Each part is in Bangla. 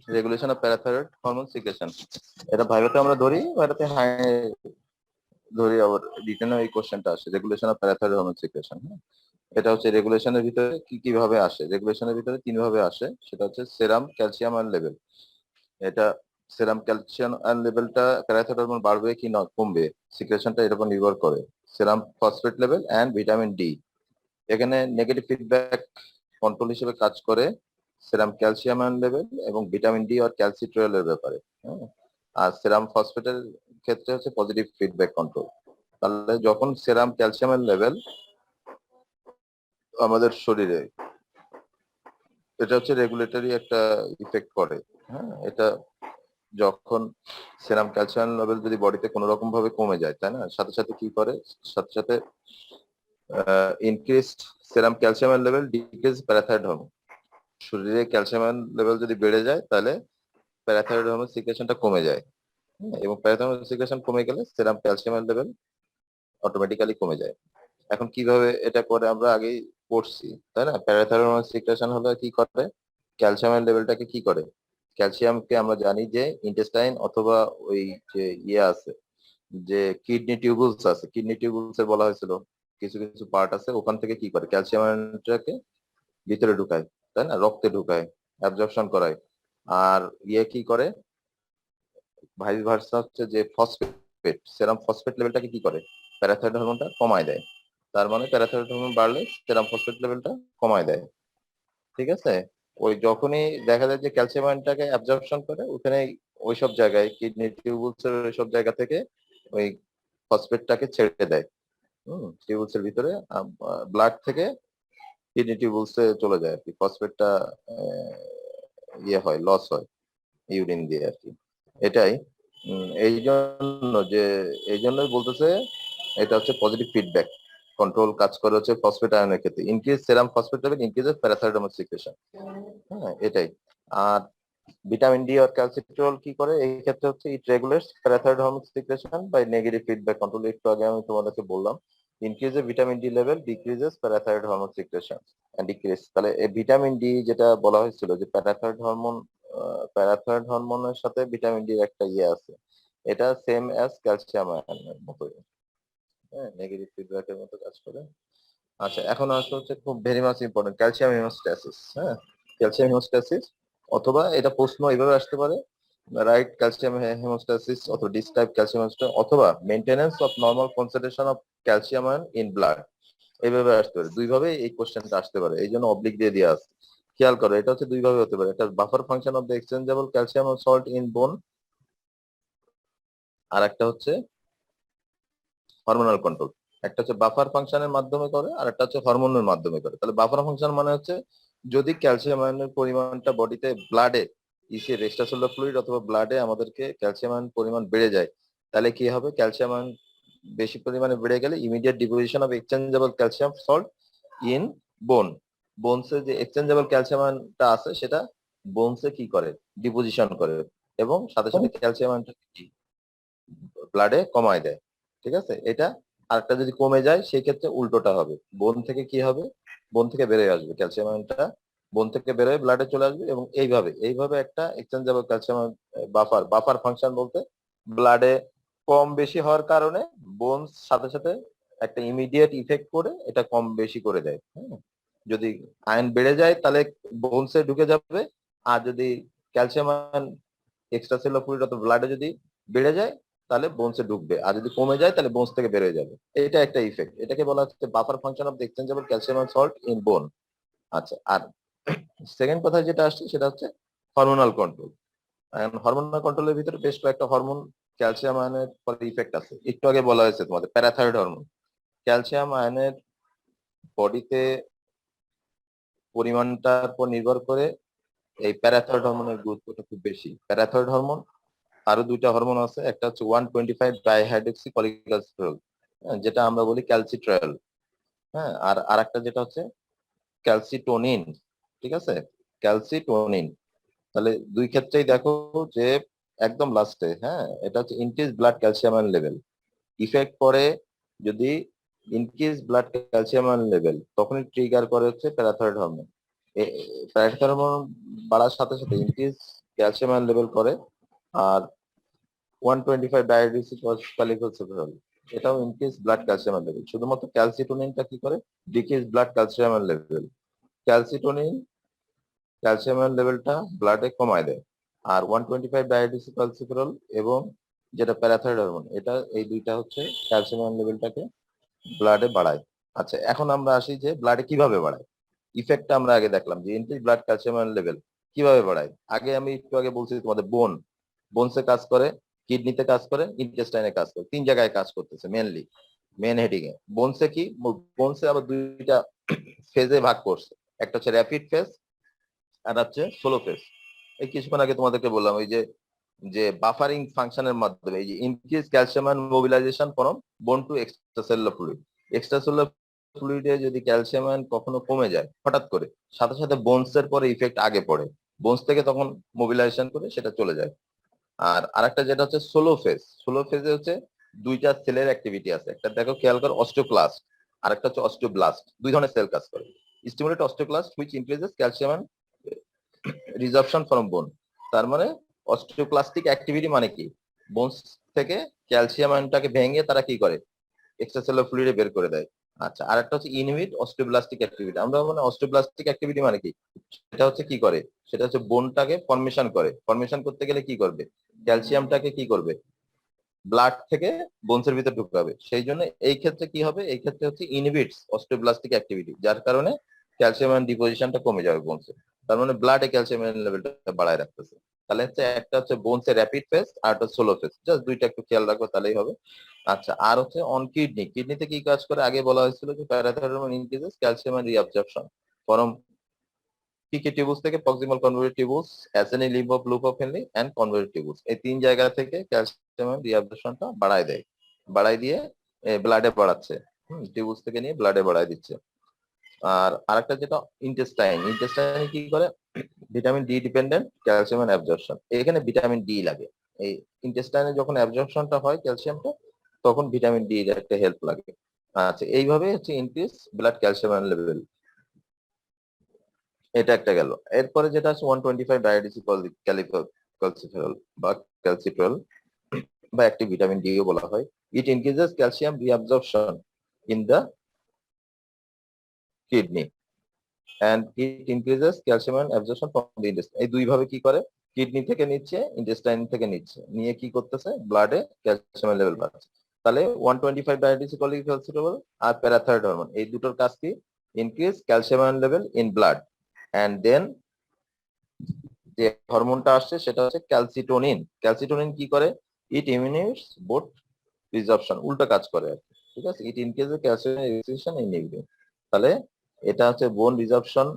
Regulation of parathyroid hormone secretion. এটা ভাইভাতে আমরা ধরি, এটাতে হাই ধরি, আবার রিটেনে এই কোশ্চেনটা আসে, regulation of parathyroid hormone secretion. এটা হচ্ছে রেগুলেশনের ভিতরে কি কিভাবে আসে, রেগুলেশনের ভিতরে তিন ভাবে আসে। সেটা হচ্ছে সেরাম, ক্যালসিয়াম আর লেভেল। এটা সেরাম ক্যালসিয়াম আর লেভেলটা প্যারাথাইরয়েড হরমোন বাড়বে কি না কমবে, সিক্রেশনটা এর উপর নির্ভর করে। Serum phosphate level and vitamin D, এখানে নেগেটিভ ফিডব্যাক কন্ট্রোল হিসেবে কাজ করে সেরাম ক্যালসিয়াম আয়ন লেভেল এবং ভিটামিন ডি আর ক্যালসিট্রিওলের ব্যাপারে। আর সেরাম ফসফেটের ক্ষেত্রে হচ্ছে পজিটিভ ফিডব্যাক কন্ট্রোল। তাহলে যখন সেরাম ক্যালসিয়ামের লেভেল আমাদের শরীরে, এটা হচ্ছে রেগুলেটরি একটা ইফেক্ট করে। এটা যখন সেরাম ক্যালসিয়াম লেভেল যদি বডিতে কোনো রকম ভাবে কমে যায়, তাই না, সাথে সাথে কি করে, সাথে সাথে ইনক্রিজড সেরাম ক্যালসিয়ামের লেভেল ডিক্রিজ প্যারাথাইরয়েড হরমোন। শরীরে ক্যালসিয়াম লেভেল যদি বেড়ে যায় তাহলে প্যারাথাইরয়েড হরমোন সিক্রেশনটা কমে যায়। এবং প্যারাথাইরয়েড সিক্রেশন কমে গেলে সেরাম ক্যালসিয়ামের লেভেল অটোমেটিক্যালি কমে যায়। এখন কিভাবে এটা করে আমরা আগেই পড়ছি, তাই না। প্যারাথাইরয়েড হরমোন সিক্রেশন হলে কি করে, ক্যালসিয়ামের লেভেলটাকে কি করে, ক্যালসিয়ামকে আমরা জানি যে ইন্টেস্টাইন অথবা ওই যে ইয়ে আছে, যে কিডনি টিউবুলস আছে, কিডনি টিউবুলস এর বলা হয়েছিল কিছু কিছু পার্ট আছে, ওখান থেকে কি করে ক্যালসিয়ামটাকে ভিতরে ঢুকায়, তাই না, রক্তে ঢুকায়, অ্যাবজর্পশন করায়। আর ইয়ে কি করে, ভাইস ভার্সা হচ্ছে যে ফসফেট, সেরাম ফসফেট লেভেলটাকে কি করে, প্যারাথাইরয়েড হরমোনটা কমায় দেয়। তার মানে প্যারাথাইরয়েড হরমোন বাড়লে সেরাম ফসফেট লেভেলটা কমায় দেয়। ঠিক আছে। ওই যখনই দেখা যায় যে ক্যালসিয়াম আয়নটাকে অ্যাবজর্পশন করে, ওখানে ওইসব জায়গায় কিডনি টিউবুলস এর ওইসব জায়গা থেকে ওই ফসফেটটাকে ছেড়ে দেয়। টিউবুলস এর ভিতরে ব্লাড থেকে কিডনি টিউবুলস এ চলে যায় আর কি, ফসফেটটা ইয়ে হয়, লস হয় ইউরিন দিয়ে আর কি। এটাই এই জন্য যে, এই জন্যই বলতেছে এটা হচ্ছে পজিটিভ ফিডব্যাক কন্ট্রোল কাজ করে হচ্ছে ফসফেট আয়নের ক্ষেত্রে। Increase serum phosphate level increases parathyroid hormone secretion. এটাই। আর ভিটামিন ডি আর ক্যালসিট্রিওল কি করে এই ক্ষেত্রে হচ্ছে it regulates parathyroid hormone secretion by negative feedback control. একটু আগে আমি তোমাদেরকে বললাম, increase vitamin D level decreases parathyroid hormone secretion and decrease. তাহলে এই ভিটামিন ডি যেটা বলা হয়েছিল যে প্যারাথাইরয়েড হরমোন, প্যারাথাইরয়েড হরমোনের সাথে ভিটামিন ডি একটা ইয়ে আছে, এটা সেম অ্যাজ ক্যালসিয়াম আয়নের মতো, নেগেটিভ ফিডব্যাকের মতো কাজ করে। আচ্ছা, এখন আসলে হচ্ছে খুব very much important, calcium homeostasis. Calcium homeostasis, অথবা এটা প্রশ্ন এইভাবে আসতে পারে, রাইট ক্যালসিয়াম হেমোস্ট্যাসিস অথবা ডিসক্রাইব ক্যালসিয়াম হেমোস্ট্যাসিস অথবা maintenance of normal concentration of calcium ion in blood. এইভাবে আসতে পারে, দুই ভাবে এই কোশ্চেনটা আসতে পারে, এই জন্য অবলিক দিয়ে দেওয়া আছে। খেয়াল করো, এটা হচ্ছে দুই ভাবে হতে পারে, একটা buffer function of the exchangeable calcium salt in bone, আর একটা হচ্ছে হরমোনাল কন্ট্রোল। একটা হচ্ছে বাফার ফাংশনের মাধ্যমে করে, আর একটা হচ্ছে হরমোনের মাধ্যমে করে। তাহলে বাফার ফাংশন মানে হচ্ছে যদি ক্যালসিয়াম আয়নের পরিমাণটা বডিতে ব্লাডে ইসে এক্সট্রাসেলুলার ফ্লুইড অথবা ব্লাডে আমাদেরকে ক্যালসিয়াম আয়ন পরিমাণ বেড়ে যায়, তাহলে কি হবে, ক্যালসিয়াম আয়ন বেশি পরিমাণে বেড়ে গেলে immediate deposition of exchangeable calcium salt in bone, বোনসে যে এক্সচেঞ্জেবল ক্যালসিয়াম আয়নটা আছে সেটা বোনসে কি করে, ডিপোজিশন করে, এবং সাথে সাথে ক্যালসিয়াম আয়নটা কি ব্লাডে কমায় দেয়। ঠিক আছে, এটা। আরেকটা যদি কমে যায় সেই ক্ষেত্রে উল্টোটা হবে, বোন থেকে কি হবে, বোন থেকে বেরোয় আসবে ক্যালসিয়াম আয়নটা, বোন থেকে বেরোয় ব্লাডে চলে আসবে, এবং এইভাবে এইভাবে একটা এক্সচেঞ্জেবল ক্যালসিয়াম বাফার, বাফার ফাংশন বলতে ব্লাডে কম বেশি হওয়ার কারণে বোন সাথে সাথে একটা ইমিডিয়েট ইফেক্ট করে এটা কম বেশি করে দেয়। যদি আয়ন বেড়ে যায় তাহলে বোনসে ঢুকে যাবে, আর যদি calcium ion extra cellular fluid অথবা ব্লাডে যদি বেড়ে যায় তাহলে বোনসে ঢুকবে, আর যদি কমে যায় তাহলে বোনস থেকে বেরোয় যাবে। এটা একটা ইফেক্ট, এটাকে বলা হচ্ছে buffer function of the exchangeable calcium and salt in bone. আচ্ছা, আর সেকেন্ড কথা যেটা আসছে সেটা হচ্ছে হরমোনাল কন্ট্রোল। হরমোনাল কন্ট্রোলের ভিতরে বেশ কয়েকটা হরমোন ক্যালসিয়াম আয়নের পরে ইফেক্ট আছে, একটু আগে বলা হয়েছে তোমাদের প্যারাথাইরয়েড হরমোন। ক্যালসিয়াম আয়নের বডিতে পরিমাণটার উপর নির্ভর করে এই প্যারাথাইরয়েড হরমোনের গুরুত্বটা খুব বেশি। প্যারাথাইরয়েড হরমোন আরো দুইটা হরমোন আছে, একটা হচ্ছে 125 ডাইহাইড্রক্সি কলিকালসিফেরল, যেটা আমরা বলি ক্যালসিট্রায়ল। আর আরেকটা যেটা হচ্ছে ক্যালসিটোনিন। ঠিক আছে, ক্যালসিটোনিন। তাহলে দুই ক্ষেত্রেই দেখো যে একদম লাস্টে, এটা হচ্ছে increase blood calcium level effect করে। যদি ইনক্রিজ ব্লাড ক্যালসিয়াম লেভেল তখনই ট্রিগার করে হচ্ছে প্যারাথাইরয়েড হরমোন। প্যারাথাইরয়েড হরমোন বাড়ার সাথে সাথে ইনক্রিজ ক্যালসিয়াম আয়ন লেভেল করে। আর 125 ডায়াডিসিকলিকোসিফেরল এটাও ইনক্রিজ ব্লাড ক্যালসিয়াম লেভেল। শুধুমাত্র ক্যালসিটোনিনটা কি করে, decrease blood calcium level. Calcitonin calcium লেভেলটা ব্লাডে কমায় দেয়। আর 125 ডায়াডিসিকলিকোসিফেরল এবং যেটা প্যারাথাইরয়েড হরমোন, এটা এই দুইটা হচ্ছে ক্যালসিয়াম লেভেলটাকে ব্লাডে বাড়ায়। আচ্ছা, এখন আমরা আসি যে ব্লাডে কিভাবে বাড়ায়। ইফেক্টটা আমরা আগে দেখলাম যে ইনক্রিজ ব্লাড ক্যালসিয়াম লেভেল কিভাবে বাড়ায়। আগে আমি একটু আগে বলছি তোমাদের বোনসে কাজ করে, কিডনিতে কাজ করে, ইন্টেস্টাইনে কাজ করে, 3 জায়গায় কাজ করতেছে মেনলি, মেন হেডিং এ। বোনসে কি, বোনসে আবার দুইটা ফেজে ভাগ করছে, একটা হচ্ছে র্যাপিড ফেজ আর হচ্ছে স্লো ফেজ। এই কিছুক্ষণ আগে তোমাদেরকে বললাম ওই যে যে বাফারিং ফাংশনের মাধ্যমে এই যে increase calcium and mobilisation from bone to extracellular fluid. Extracellular ফ্লুইডে যদি ক্যালসিয়াম আয়ন কখনো কমে যায় হঠাৎ করে, সাথে সাথে বোনসের পরে ইফেক্ট আগে পড়ে, বোনস থেকে তখন মোবিলাইজেশন করে সেটা চলে যায়। আর আরেকটা যেটা হচ্ছে সোলো ফেজে হচ্ছে দুইটা সেলের অ্যাক্টিভিটি আছে। একটা দেখো খেয়াল করো, অস্টিওক্লাস্ট, আর একটা হচ্ছে অস্টিওব্লাস্ট। দুই ধরনের সেল কাজ করে। Stimulate osteoclast which increases calcium and resorption from bone. তার মানে অস্টিওক্লাস্টিক অ্যাক্টিভিটি মানে কি, বোনস থেকে ক্যালসিয়াম আয়নটাকে ভেঙে তারা কি করে, এক্সট্রাসেলুলার ফ্লুইডে বের করে দেয়। আচ্ছা, আর একটা হচ্ছে ইনহিবিট অস্টিওব্লাস্টিক অ্যাক্টিভিটি। আমরা মানে অস্টিওব্লাস্টিক অ্যাক্টিভিটি মানে কি, সেটা হচ্ছে কি করে, সেটা হচ্ছে বোনটাকে ফর্মেশন করে। ফর্মেশন করতে গেলে কি করবে, ক্যালসিয়ামটাকে কি করবে, ব্লাড থেকে বোনসের ভিতরে ঢুকাবে। সেই জন্য এই ক্ষেত্রে কি হবে, এই ক্ষেত্রে হচ্ছে ইনহিবিটস অস্টিওব্লাস্টিক অ্যাক্টিভিটি, যার কারণে ক্যালসিয়াম আয়ন ডিপোজিশনটা কমে যাবে বোনসে। তার মানে ব্লাডে ক্যালসিয়াম আয়ন লেভেলটা বাড়ায় রাখতেছে। তাহলে হচ্ছে একটা হচ্ছে বোনসের র্যাপিড ফেজ আর একটা সোলো ফেজ, জাস্ট দুইটা একটু খেয়াল রাখবো তাহলেই হবে। আচ্ছা, আর হচ্ছে অন কিডনি, কিডনিতে কি কাজ করে, আগে বলা হয়েছিল যে parathyroid hormone increases calcium and reabsorption from PK tubules থেকে প্রক্সিমাল কনভলিউটেড টিউবুস, অ্যাসেনি limb of loop of Henle and convoluted tubules. এই 3 জায়গা থেকে ক্যালসিয়াম এন্ড রিঅ্যাবজর্পশনটা বাড়ায় দেয়, বাড়ায় দিয়ে ব্লাডে বাড়াচ্ছে। টিউবুস থেকে নিয়ে ব্লাডে বাড়ায় দিচ্ছে। আর আরেকটা যেটা ইন্টেস্টাইনে কি করে, vitamin D dependent calcium and absorption. এখানে ভিটামিন ডি লাগে। এই ইন্টেস্টাইনে যখন অ্যাবজর্পশনটা হয় ক্যালসিয়ামটা, তখন ভিটামিন ডি এর একটা হেল্প লাগে। আচ্ছা, এইভাবে হচ্ছে ইনক্রিজ ব্লাড ক্যালসিয়াম লেভেল। এটা একটা গেল। এরপরে যেটা আছে 125 ডায়াডিসিকলিকোসিফেরল বা ক্যালসিট্রল বা একটি ভিটামিন ডি ও বলা হয়। It increases calcium reabsorption in the kidney and it increases calcium and absorption from the intestine. এই দুই ভাবে কি করে, কিডনি থেকে নিচ্ছে, ইন্টেস্টাইন থেকে নিচ্ছে, নিয়ে কি করতেছে, ব্লাডে ক্যালসিয়াম লেভেল বাড়াচ্ছে। তাহলে 125 ডায়াডিসিকলিকোসিফেরল আর প্যারাথাইরয়েড হরমোন, এই দুটোর কাজ কি, increase calcium level in blood. And then যে হরমোনটা আসছে সেটা হচ্ছে ক্যালসিটোনিন। ক্যালসিটোনিন কি করে, ইট ইমিউনেটস বোথ রিজার্পশন, উল্টা কাজ করে আর কি। ঠিক আছে, ইট ইনক্রিজেস ক্যালসিয়াম রিজার্পশন ইনহিবিট। তাহলে এটা হচ্ছে বোন রিজার্পশন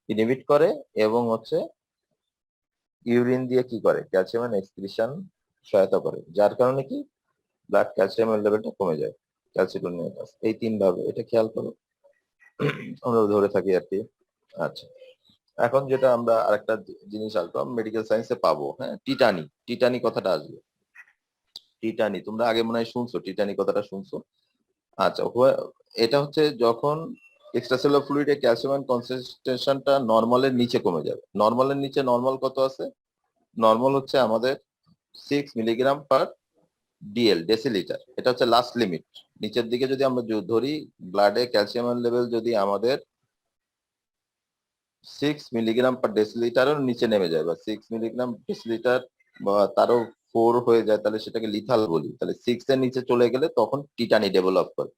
ইনহিবিট করে এবং হচ্ছে ইউরিন দিয়ে কি করে, ক্যালসিয়াম এক্সক্রিশন সহায়তা করে, যার কারণে কি ব্লাড ক্যালসিয়াম লেভেলটা কমে যায় ক্যালসিটোনিনের কাছে। এই 3 ভাবে এটা খেয়াল করো, আমরা ধরে থাকি আর কি। আচ্ছা, এখন যেটা আমরা আরেকটা জিনিস আসবো মেডিকেল সায়েন্সে পাবো, হ্যাঁ, টিটানি। টিটানি কথাটা আসবে। টিটানি তোমরা আগে মনে হয় শুনছো, টিটানি কথাটা শুনছো। আচ্ছা, এটা হচ্ছে যখন এক্সট্রাসেলুলার ফ্লুইডে ক্যালসিয়াম কনসেন্ট্রেশনটা নর্মালের নিচে কমে যাবে। নর্মালের নিচে, নর্মাল কত আছে, নর্মাল হচ্ছে আমাদের 6 মিলিগ্রাম পার ডিএল ডেসিলিটার, এটা হচ্ছে লাস্ট লিমিট। নিচের দিকে যদি আমরা ধরি, ব্লাডে ক্যালসিয়াম লেভেল যদি আমাদের 6 মিলিগ্রাম পার ডেসিলিটারের নিচে নেমে যায় বা 6 মিলিগ্রাম ডেসিলিটার বা তারও 4 হয়ে যায়, তাহলে সেটাকে লিথাল বলি। তাহলে 6 এর নিচে চলে গেলে তখন টিটানি ডেভেলপ করে।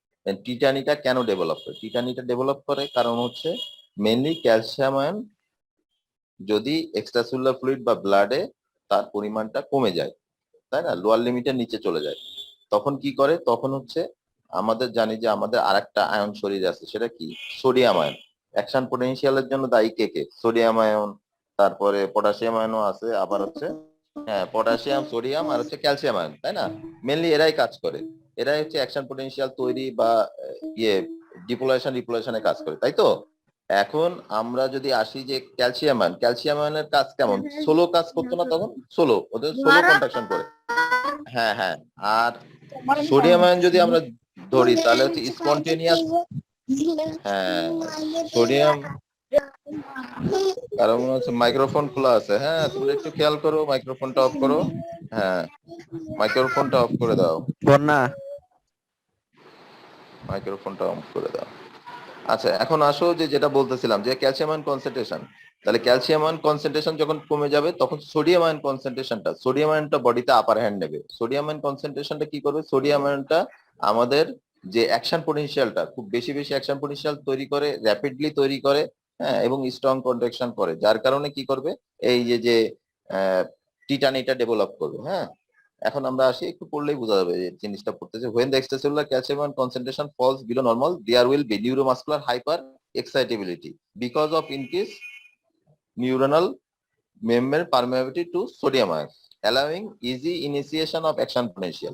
টিটানিটা কেন ডেভেলপ করে, টিটানিটা ডেভেলপ করে কারণ হচ্ছে মেনলি ক্যালসিয়াম আয়ন যদি এক্সট্রাসেলুলার ফ্লুইড বা ব্লাডে তার পরিমাণটা কমে যায়, তাই না, লোয়ার লিমিটের নিচে চলে যায়, তখন কি করে, তখন হচ্ছে আমাদের জানি যে আমাদের আরেকটা আয়ন শরীরে আছে, সেটা কি, সোডিয়াম আয়ন। অ্যাকশন পোটেনশিয়ালের জন্য দায়ী কে কে, সোডিয়াম আয়ন, তারপরে পটাশিয়াম আয়নও আছে, আবার হচ্ছে হ্যাঁ পটাশিয়াম, সোডিয়াম আর হচ্ছে ক্যালসিয়াম আয়ন, তাই না, মেনলি এরাই কাজ করে। এরাই হচ্ছে অ্যাকশন পোটেনশিয়াল তৈরি বা ইয়ে ডিপোলাইজেশন রিপোলাইজেশনে কাজ করে, তাই তো। এখন আমরা যদি আসি যে ক্যালসিয়াম আয়নের কাজ কেমন, সোলো কাজ করতো না, তখন সোলো ওদের সোলো কন্ট্রাকশন করে। হ্যাঁ হ্যাঁ, আর সোডিয়াম আয়ন যদি আমরা ধরি তাহলে হচ্ছে স্পন্টেনিয়াস। হ্যাঁ, সোডিয়াম কারণ মনে হচ্ছে মাইক্রোফোন খোলা আছে। হ্যাঁ, তোমরা একটু খেয়াল করো, মাইক্রোফোনটা অফ করো। হ্যাঁ, মাইক্রোফোনটা অফ করে দাও। বন্যা মাইক্রোফোনটা অফ করে দাও। আচ্ছা, এখন আসো যে যেটা বলতেছিলাম যে ক্যালসিয়াম আয়ন কনসেন্ট্রেশন। তাহলে ক্যালসিয়াম আয়ন কনসেন্ট্রেশন যখন কমে যাবে তখন সোডিয়াম আয়ন কনসেন্ট্রেশনটা, সোডিয়াম আয়নটা বডিতে আপার হ্যান্ড নেবে। সোডিয়াম আয়ন কনসেন্ট্রেশনটা কি করবে? সোডিয়াম আয়নটা আমাদের যে অ্যাকশন পটেনশিয়ালটা, খুব বেশি বেশি অ্যাকশন পটেনশিয়াল তৈরি করে, র্যাপিডলি তৈরি করে, হ্যাঁ, এবং স্ট্রং কন্ট্রাকশন করে, যার কারণে কি করবে? এই যে যে টিটানিটা ডেভেলপ করবে। হ্যাঁ, এখন আমরা আসি, একটু পড়লেই বোঝা যাবে যে জিনিসটা পড়তেছে। when the extracellular calcium ion concentration falls below normal, there will be neuromuscular hyper excitability because of increased neuronal membrane permeability to sodium ion, allowing easy initiation of action potential.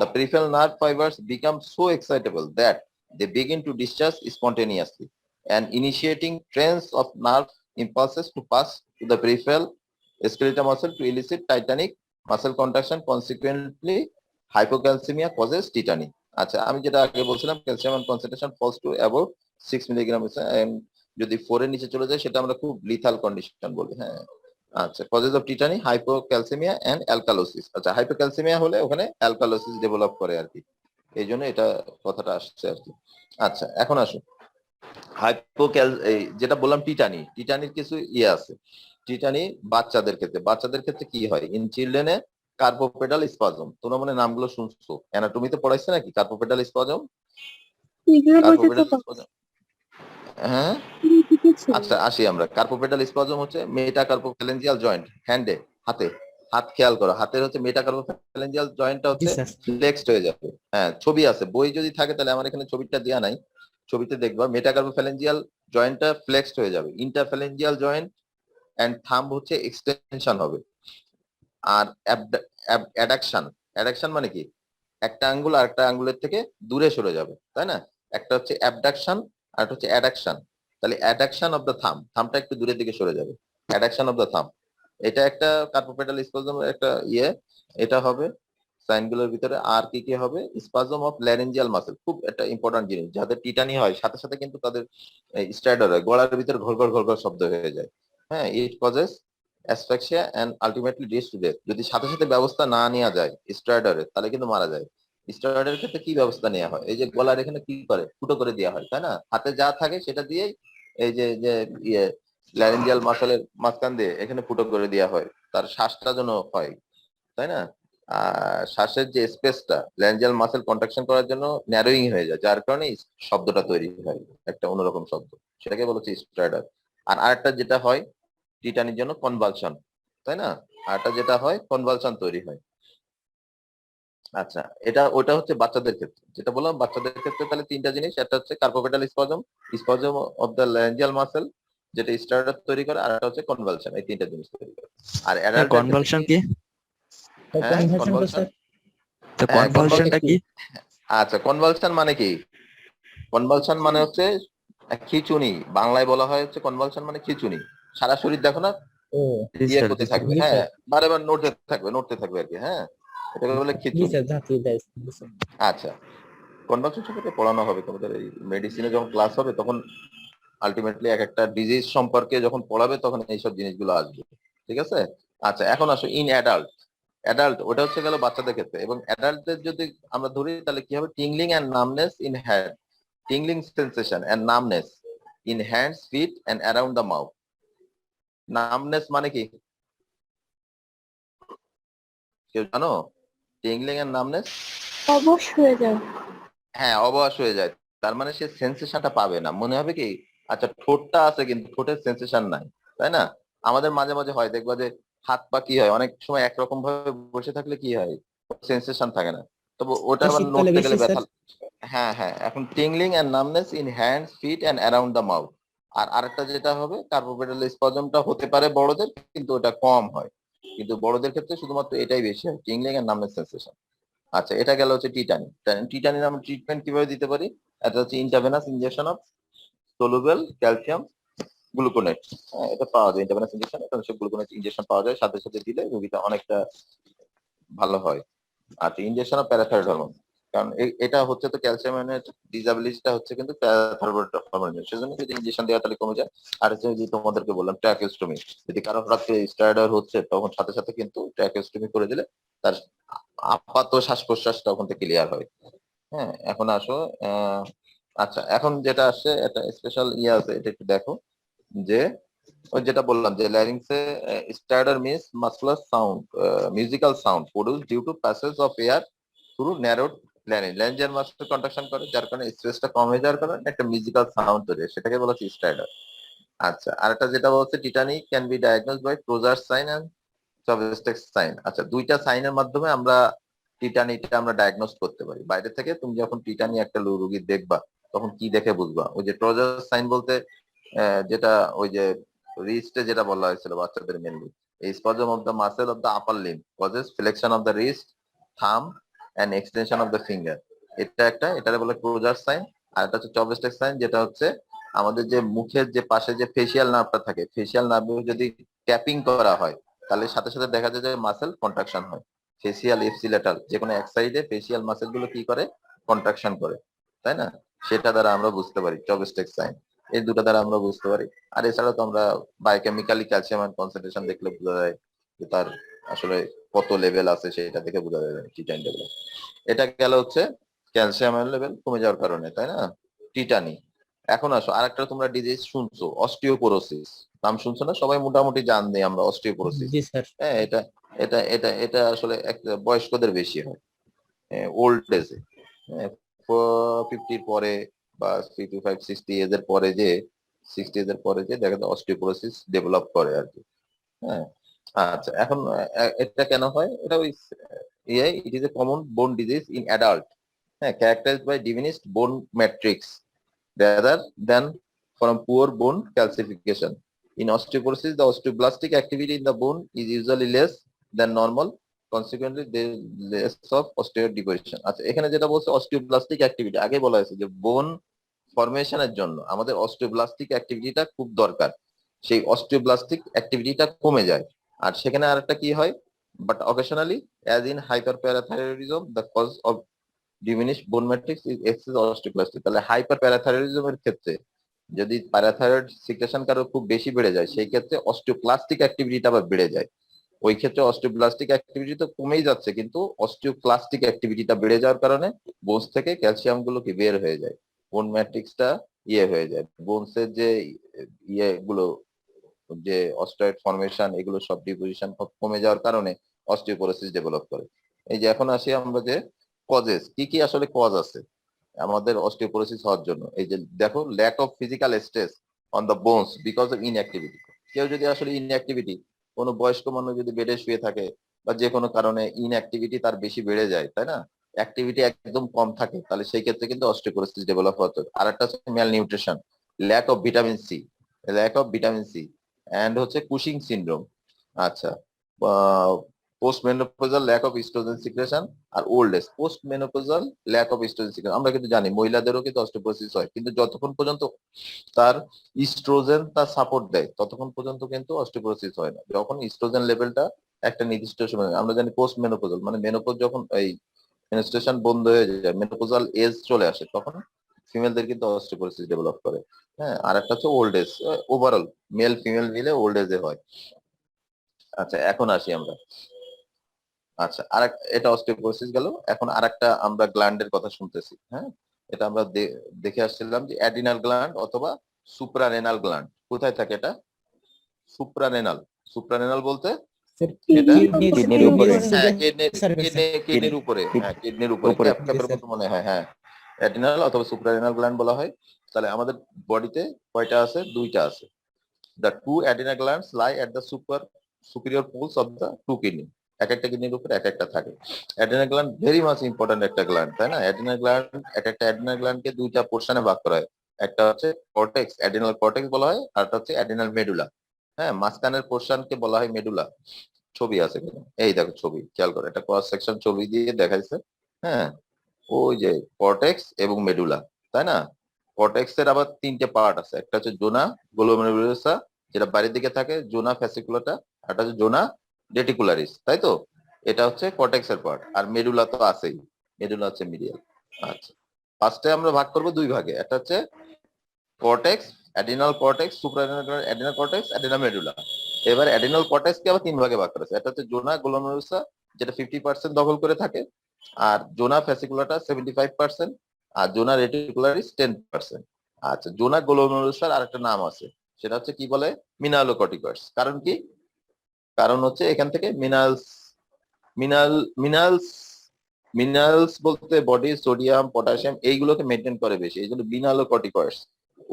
The peripheral nerve fibers become so excitable that they begin to discharge spontaneously and initiating trains of nerve impulses to pass to the peripheral skeletal muscle to elicit titanic muscle contraction. Consequently, hypocalcemia causes tetany. আচ্ছা, আমি যেটা আগে বলছিলাম, calcium concentration falls to about 6 milligram, যদি 4 এর নিচে চলে যায় সেটা আমরা খুব লিথাল কন্ডিশন বলি। হ্যাঁ, আচ্ছা, causes of tetany, hypocalcaemia and alkalosis. আচ্ছা, হাইপোক্যালসেমিয়া হলে ওখানে অ্যালকালোসিস ডেভেলপ করে আর কি, এই জন্য এটা কথাটা আসছে আর কি। আচ্ছা, এখন আসুন এই যেটা বললাম টিটানি, টিটানির কিছু ইয়ে আছে। টিটানি বাচ্চাদের ক্ষেত্রে কি হয়? ইন চিলড্রেনে কার্পোপেডাল স্পাজম, তোমরা মনে হয় নামগুলো শুনছো, অ্যানাটমিতে পড়াইছে নাকি কার্পোপেডাল স্পাজম? কার্পোপেডাল স্পাজম, হ্যাঁ। আচ্ছা, আসি আমরা। কার্পোপেডাল স্পাজম হচ্ছে মেটাকার্পোফ্যালেঞ্জিয়াল জয়েন্ট, হ্যান্ডে, হাতে। হাত খেয়াল করো, হাতের হচ্ছে মেটাকার্পোফ্যালেঞ্জিয়াল জয়েন্টটা জি হচ্ছে স্যার। ফ্লেক্সড হয়ে যাবে। হ্যাঁ, ছবি আছে, বই যদি থাকে তাহলে আমার এখানে ছবিটা দেয়া নাই, ছবিতে দেখবা মেটাকার্পোফ্যালেঞ্জিয়াল জয়েন্টটা ফ্লেক্সড হয়ে যাবে। ইন্টারফ্যালেঞ্জিয়াল জয়েন্ট এন্ড থাম্ব হচ্ছে এক্সটেনশন হবে। আর অ্যাডাকশন, অ্যাডাকশন মানে কি? একটা আঙ্গুল আর একটা আঙ্গুলের থেকে দূরে সরে যাবে, তাই না? একটা হচ্ছে অ্যাবডাকশন আর একটা হচ্ছে অ্যাডাকশন। তাহলে অ্যাডাকশন অফ দ্য থামটা একটু দূরের দিকে সরে যাবে, অ্যাডাকশন অফ দ্য থাম। এটা একটা কার্পোপেডাল স্পাজমের একটা ইয়ে, এটা হবে সাইনগুলোর ভিতরে। আর কি কি হবে? স্পাজম অফ ল্যারেঞ্জিয়াল মাসেল, খুব একটা ইম্পর্টেন্ট জিনিস। যাদের টিটানি হয় সাথে সাথে কিন্তু তাদের স্ট্রাইডার হয়, গলার ভিতরে ঘর ঘর ঘর ঘর শব্দ হয়ে যায়। হ্যাঁ, it causes asphyxia and ultimately leads to death. যদি সাথে সাথে ব্যবস্থা না নেওয়া যায় স্ট্রাইডারে, তাহলে কিন্তু মারা যায়। স্টেরয়েডের ক্ষেত্রে কি ব্যবস্থা নেওয়া হয়? এই যে গলার এখানে কি করে, ফুটো করে দেওয়া হয়, তাই না? হাতে যা থাকে সেটা দিয়ে এই যে যে ইয়ে ল্যারেঞ্জিয়াল মাসলের মাঝখান দিয়ে এখানে ফুটো করে দেওয়া হয়, তার শ্বাসটা যেন হয়, তাই না? আর শ্বাসের যে স্পেসটা ল্যারেঞ্জিয়াল মাসেল কন্ট্রাকশন করার জন্য ন্যারোইং হয়ে যায়, যার কারণে শব্দটা তৈরি হয়, একটা অন্যরকম শব্দ, সেটাকে বলা হচ্ছে স্ট্রাইডার। আর আরেকটা যেটা হয় টিটানির জন্য, কনভালশন, তাই না? আরেকটা যেটা হয় কনভালশন তৈরি হয়। আচ্ছা, ওটা হচ্ছে বাচ্চাদের ক্ষেত্রে যেটা বললাম। বাচ্চাদের ক্ষেত্রে তাহলে তিনটা জিনিস, একটা হচ্ছে carpopedal spasm, spasm of the laryngeal muscle যেটা স্টার্টার তৈরি করে, আর একটা হচ্ছে কনভালশন, এই তিনটা জিনিস তৈরি করে। আর অ্যাডাল্টের ক্ষেত্রে কনভালশন কি? কি? হ্যাঁ, কনভালশন। তো হ্যাঁ, কনভালশনটা কি? আচ্ছা, কনভালশন মানে কি? কনভালশন মানে হচ্ছে খিঁচুনি, বাংলায় বলা হয় হচ্ছে কনভালশন মানে খিঁচুনি। সারা শরীর দেখো না ও জি ইয়ে স্যার, করতে জি স্যার। থাকবে, জি হ্যাঁ, স্যার, বারে বার নড়তে থাকবে আর কি। হ্যাঁ, এটাকে বলে জি খিঁচুনি। স্যার, ঝাঁকিয়ে দেয়। আচ্ছা, কনভালশন সম্পর্কে পড়ানো হবে তোমাদের এই মেডিসিনে যখন ক্লাস হবে, তখন আলটিমেটলি এক একটা ডিজিজ সম্পর্কে যখন পড়াবে তখন এইসব জিনিসগুলো আসবে, ঠিক আছে? আচ্ছা, এখন আসো ইন অ্যাডাল্ট। অ্যাডাল্ট ওটা হচ্ছে গেল বাচ্চাদের ক্ষেত্রে, এবং অ্যাডাল্টদের যদি আমরা ধরি তাহলে কি হবে? Tingling and numbness in hand, tingling sensation and numbness in hands, feet and around the mouth. Numbness মানে কি কেউ জানো? টিংলিং এন্ড নামনেস, অবশ হয়ে যায়। হ্যাঁ, অবশ হয়ে যায়। তার মানে সে সেন্সেশনটা পাবে না, মনে হবে কি আচ্ছা ঠোঁটটা আছে কিন্তু ঠোঁটের সেন্সেশন নাই, তাই না? আমাদের মাঝে মাঝে হয়, দেখবা যে হাত পা কি হয়, অনেক সময় একরকম ভাবে বসে থাকলে কি হয়, সেন্সেশন থাকে না। তবে ওটা এই আবার শীতকালে নড়তে বেশি গেলে স্যার। ব্যথা। হ্যাঁ হ্যাঁ, এখন tingling and numbness in hands, feet and around the mouth. আর আরেকটা যেটা হবে কার্পোপেটাল স্পাজমটা হতে পারে বড়দের, কিন্তু ওটা কম হয়। কিন্তু বড়দের ক্ষেত্রে শুধুমাত্র এটাই বেশি হয়, টিংলিং এন্ড নামনেস সেন্সেশন। আচ্ছা, এটা গেল হচ্ছে টিটানি। টিটানির আমরা ট্রিটমেন্ট কিভাবে দিতে পারি? এটা হচ্ছে intravenous injection of soluble calcium gluconate. এটা পাওয়া যায় ইন্টারভেনাস ইনজেকশন, এটা হচ্ছে গ্লুকোনেট ইনজেকশন পাওয়া যায়, সাথে সাথে দিলে রোগীটা অনেকটা ভালো হয়। আচ্ছা, ইনজেকশন অফ প্যারাথাইরয়েড হরমোন। কারণ এটা হচ্ছে তো ক্যালসিয়ামের ডিসএবিলিটিটা হচ্ছে কিন্তু প্যারাথাইরয়েড হরমোন, সেজন্য যদি ইনজেকশন দেওয়া তাহলে কমে যায়। আর হচ্ছে যে তোমাদেরকে বললাম ট্র্যাকিওস্টমি, যদি কারো হঠাৎ করে স্টার্ডার হচ্ছে তখন সাথে সাথে কিন্তু ট্র্যাকিওস্টমি করে দিলে তার আপাত শ্বাস প্রশ্বাস তখন থেকে ক্লিয়ার হয়। হ্যাঁ, এখন আসো আচ্ছা, এখন যেটা আসছে একটা স্পেশাল ইয়ে আছে, এটা একটু দেখো যে ওই যেটা বললাম যে ল্যারিংসে stridor means muscular sound, musical sound produce due to passage of air through narrowed laryngeal muscle contraction করে, যার কারণে স্ট্রেসটা কম হয়ে যাওয়ার কারণে একটা মিউজিক্যাল সাউন্ড তৈরি হয়, সেটাকে বলা হচ্ছে স্টার্টার। আচ্ছা, আরেকটা যেটা বলছে tetany can be diagnose by Trousseau sign and Chvostek sign. আচ্ছা, দুইটা সাইনের মাধ্যমে আমরা টিটানিটা আমরা ডায়াগনোজ করতে পারি। বাইরে থেকে তুমি যখন টিটানি একটা রোগী দেখবা তখন কি দেখে বুঝবা? ওই যে ট্রোজার সাইন বলতে যেটা ওই যে রিস্টে যেটা বলা হয়েছিল বাচ্চাদের মেনলি, এই spasm of the muscle of the upper limb causes flexion of the wrist, thumb and extension of the finger. এটা একটা, এটা বলে ক্রোজার সাইন। আর এটা হচ্ছে চভস্টেক সাইন, যেটা হচ্ছে আমাদের যে মুখের যে পাশে যে ফেসিয়াল নার্ভটা থাকে, ফেসিয়াল নার্ভ যদি ট্যাপিং করা হয় তাহলে সাথে সাথে দেখা যায় যে মাসেল কন্ট্রাকশন হয়। ফেসিয়াল এফসিলেটাল যে কোনো এক সাইডে ফেসিয়াল মাসেল গুলো কি করে? কন্ট্রাকশন করে, তাই না? সেটা দ্বারা আমরা বুঝতে পারি চভস্টেক সাইন। এই দুটো দ্বারা আমরা বুঝতে পারি। আর এছাড়া তো আমরা বায়োকেমিক্যালি ক্যালসিয়াম কনসেন্ট্রেশন দেখলে বোঝা যায় যে তার আসলে কত লেভেল আছে, সেটা দেখে বোঝা যায় টিটানি লেভেল। এটা গেল হচ্ছে ক্যালসিয়ামের লেভেল কমে যাওয়ার কারণে, তাই না? টিটানি। এখন আসো আরেকটা তোমরা ডিজিজ শুনছো, অস্টিওপোরোসিস। নাম শুনছো না? সবাই মোটামুটি জানি আমরা অস্টিওপোরোসিস। জি স্যার। হ্যাঁ, এটা আসলে একটা বয়স্কদের বেশি হয়, ওল্ড এজে, 50 পরে বা 55-60 এজের পরে যে 60 এজের পরে যে দেখা যায় অস্টিওপোরোসিস ডেভেলপ করে আর কি। হ্যাঁ, আচ্ছা, এখন এটা কেন হয়? এটা ওই ইট ইজ এ কমন বোন ডিজিজ ইন অ্যাডাল্ট, হ্যাঁ, characterized by diminished bone matrix rather than from poor bone calcification. In osteoporosis, the osteoblastic activity in the bone is usually less than normal. Consequently, there is less of osteodeposition. আচ্ছা, এখানে যেটা বলছে অস্টিওব্লাস্টিক অ্যাক্টিভিটি, আগে বলা হয়েছে যে বোন ফরমেশনের জন্য আমাদের অস্টিওব্লাস্টিক অ্যাক্টিভিটিটা খুব দরকার। সেই অস্টিওব্লাস্টিক অ্যাক্টিভিটিটা কমে যায়। আর সেখানে আরেকটা কি হয়? But occasionally as in hyperparathyroidism the cause of diminish bone matrix is excess osteoclastic. তাহলে হাইপার প্যারাথাইরয়েডিজমের ক্ষেত্রে যদি প্যারাথাইরয়েড সিক্রেশন কারো খুব বেশি বেড়ে যায়, সেই ক্ষেত্রে অস্টিওক্লাস্টিক অ্যাক্টিভিটিটা আবার বেড়ে যায়। ওই ক্ষেত্রে অস্টিওব্লাস্টিক অ্যাক্টিভিটি তো কমেই যাচ্ছে, কিন্তু অস্টিওক্লাস্টিক অ্যাক্টিভিটিটা বেড়ে যাওয়ার কারণে বোনস থেকে ক্যালসিয়াম গুলো কি বের হয়ে যায়, বোন ম্যাট্রিক্সটা ইয়ে হয়ে যায়, বোনসের যে ইয়ে গুলো, যে অস্টিয়েট ফরমেশন, এগুলো সব ডিপোজিশন কমে যাওয়ার কারণে অস্টিওপোরোসিস ডেভেলপ করে। এই যে এখন আসি আমরা যে কজেস, কি কি আসলে কজ আছে আমাদের অস্টিওপোরোসিস হওয়ার জন্য। এই যে দেখো, lack of physical stress on the bones because of inactivity. কেউ যদি আসলে ইনঅ্যাক্টিভিটি, কোনো বয়স্ক মানুষ যদি বেডে শুয়ে থাকে বা যে কোনো কারণে ইনঅ্যাক্টিভিটি তার বেশি বেড়ে যায়, তাই না? অ্যাক্টিভিটি একদম কম থাকে, তাহলে সেই ক্ষেত্রে কিন্তু অস্টিওপোরোসিস ডেভেলপ হতে। আর একটা হচ্ছে malnutrition, lack of vitamin C, lack of vitamin C and হচ্ছে কুশিং সিনড্রোম। আচ্ছা, post menopausal lack of oestrogen secretion. আর old age post menopausal lack of oestrogen secretion. আমরা কিন্তু জানি মহিলাদেরও কিন্তু অস্টিওপোরোসিস হয়, কিন্তু যতক্ষণ পর্যন্ত তার ইস্ট্রোজেন তার সাপোর্ট দেয় ততক্ষণ পর্যন্ত কিন্তু অস্টিওপোরোসিস হয় না। যখন ইস্ট্রোজেন লেভেলটা একটা নির্দিষ্ট সময়, আমরা জানি পোস্ট মেনোপজাল মানে মেনোপজ যখন এই মেনস্ট্রুয়েশন বন্ধ হয়ে যায়, মেনোপজাল এজ চলে আসে, তখন ফিমেলদের কিন্তু অস্টিওপোরোসিস ডেভেলপ করে। হ্যাঁ, আর একটা হচ্ছে old age, overall male female মিলে ওল্ড এজে হয়। আচ্ছা, এখন আসি আমরা। আচ্ছা, এটা অস্টিওপোরোসিস গেল। এখন আরেকটা আমরা গ্ল্যান্ডের কথা শুনতেছি। হ্যাঁ, এটা আমরা দেখে আসছিলাম যে অ্যাড্রিনাল গ্ল্যান্ড অথবা সুপ্রারেনাল গ্ল্যান্ড। কোথায় থাকে এটা? সুপ্রারেনাল। সুপ্রারেনাল বলতে স্যার এটা কিডনির উপরে। হ্যাঁ, স্যার কিডনির উপরে, হ্যাঁ, কিডনির উপরে ক্যাপের মতো মনে হয়। হ্যাঁ, অ্যাড্রিনাল অথবা সুপ্রারেনাল গ্ল্যান্ড বলা হয়। তাহলে আমাদের বডিতে কয়টা আছে? দুইটা আছে। The two adrenal glands lie at the superior poles of the two kidney. এক একটা কিডনির উপরে এক একটা থাকে। Adrenal gland very much important একটা গ্ল্যান্ড, তাই না? অ্যাড্রিনাল গ্ল্যান্ড, এক একটা অ্যাড্রিনাল গ্ল্যান্ডকে দুইটা পোর্শনে ভাগ করা হয়। একটা হচ্ছে কর্টেক্স, অ্যাড্রিনাল কর্টেক্স বলা হয়, আর একটা হচ্ছে অ্যাড্রিনাল মেডুলা। হ্যাঁ, মাঝখানের পোর্শনকে বলা হয় মেডুলা। ছবি আছে কিনা? এই দেখো ছবি, খেয়াল করো, এটা ক্রস সেকশন ছবি দিয়ে দেখাইছে। হ্যাঁ, ওই যে কর্টেক্স এবং মেডুলা, তাই না? কর্টেক্স এর আবার তিনটে পার্ট আছে, একটা হচ্ছে জোনা গ্লোমেরুলাসা, যেটা বাইরের দিকে থাকে, জোনা ফ্যাসিকুলাটা, আর একটা হচ্ছে জোনা রেটিকুলারিস, তাই তো? এটা হচ্ছে কর্টেক্স এর পার্ট। আর মেডুলা তো আছেই। মেডুলা হচ্ছে মিডিয়াল। আচ্ছা, ফার্স্টে আমরা ভাগ করব দুই ভাগে, একটা হচ্ছে cortex, adrenal cortex, supraadrenal cortex, adrenal medulla. এবার অ্যাডিনাল কর্টেক্স কে আবার তিন ভাগে ভাগ করেছে, একটা হচ্ছে জোনা গ্লোমেরুলাসা যেটা 50% দখল করে থাকে, আর জোনা ফ্যাসিকুলাটা 75%, আর জোনা রেটিকুলারিস 10%। আচ্ছা, জোনা গ্লোমেরুলাসার আরেকটা নাম আছে, সেটা হচ্ছে কি বলে, মিনালোকর্টিকয়েডস। কারণ কি? কারণ হচ্ছে এখান থেকে মিনারেলস মিনারেল মিনারেলস মিনারেলস বলতে বডি সোডিয়াম পটাশিয়াম এইগুলোকে মেনটেন করে বেশি, এই জন্য মিনালোকর্টিকয়েডস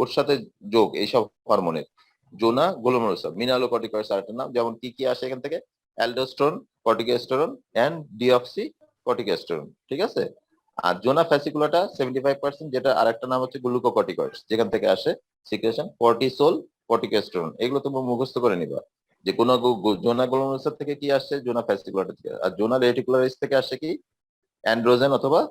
ওর সাথে যোগ এইসব হরমোনের। জোনা গ্লোমেরুলাসা মিনালোকর্টিকয়েডস আরেকটা নাম। যেমন কি কি আসে এখান থেকে, aldosterone, corticosterone and deoxycorticosterone, ঠিক আছে। আর জোনা ফ্যাসিকুলাটা 75%, যেটা আরেকটা নাম হচ্ছে গ্লুকোকর্টিকয়েডস, যেখান থেকে আসে সিক্রেশন কর্টিসোল, কর্টিকোস্টেরন। এগুলো তুমি মুখস্থ করে নিবা যে কোন জোনা গ্লোমেরুলাসা থেকে কি আসছে, জোনা ফ্যাসিকুলাটা থেকে। আর জোনা রেটিকুলারিস থেকে আসে কি, অ্যান্ড্রোজেন অথবা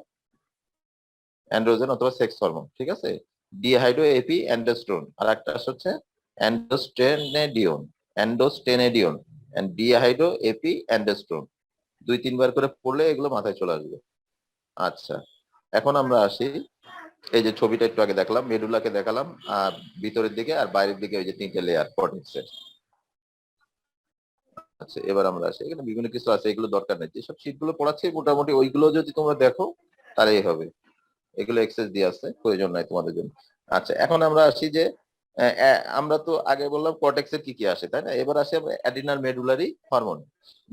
সেক্স হরমোন, ঠিক আছে। ডিহাইড্রো এপি অ্যান্ডোস্টেরন, আর একটা হচ্ছে অ্যান্ডোস্টেনেডিয়ন, অ্যান্ডোস্টেনেডিয়ন এন্ড ডিহাইড্রো এপি অ্যান্ডোস্টেরন। দুই তিনবার করে পড়লে এগুলো মাথায় চলে আসবে। আচ্ছা, এখন আমরা আসি, এই যে ছবিটা একটু আগে দেখলাম, মেডুলাকে দেখালাম, আর ভিতরের দিকে আর বাইরের দিকে ওই যে তিনটে লেয়ার কর্টেক্সের। আচ্ছা, এবার আমরা আসি, এখানে বিভিন্ন কিছু আছে, এগুলো দরকার নেই, যেসব শীট গুলো পড়াচ্ছি মোটামুটি ওইগুলো যদি তোমরা দেখো তাহলেই হবে। এগুলো এক্সেস দিয়ে আছে, প্রয়োজন নাই তোমাদের জন্য। আচ্ছা, এখন আমরা আসি যে আমরা তো আগে বললাম কর্টেক্সের কি কি আসে, তাই না। এবার আসি আমরা অ্যাডিনাল মেডুলারি হরমোন।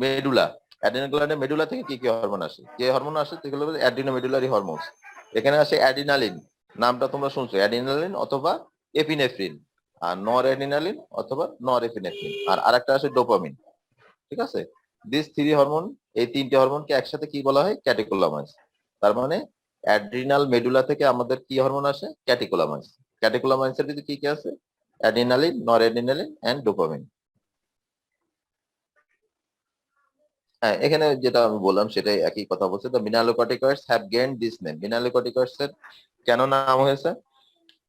মেডুলা, অ্যাডিনাল মেডুলা থেকে কি কি হরমোন আসে, যে হরমোন আসে সেগুলো হলো অ্যাডিনো মেডুলারি হরমোনস। এখানে আসে অ্যাডিনালিন, নামটা তোমরা শুনছো, অ্যাডিনালিন অথবা এপিনেফ্রিন, আর নর অ্যাডিনালিন অথবা নর এপিনেফ্রিন, আর আরেকটা আসে ডোপামিন, ঠিক আছে। দিস থ্রি হরমোন, এই তিনটে হরমোনকে একসাথে কি বলা হয়, ক্যাটেকোলামাইজ। তার মানে অ্যাড্রিনাল মেডুলা থেকে আমাদের কি হরমোন আসে, ক্যাটেকোলামাইজ। ক্যাটেকোলামাইজের ভিতরে কি কি আছে, অ্যাডিনালিন, নরঅ্যাডিনালিন এন্ড ডোপামিন। হ্যাঁ, এখানে যেটা আমি বললাম সেটাই একই কথা বলছে, the mineralocorticoids have gained this name. Mineralocorticoids এর কেন নাম হয়েছে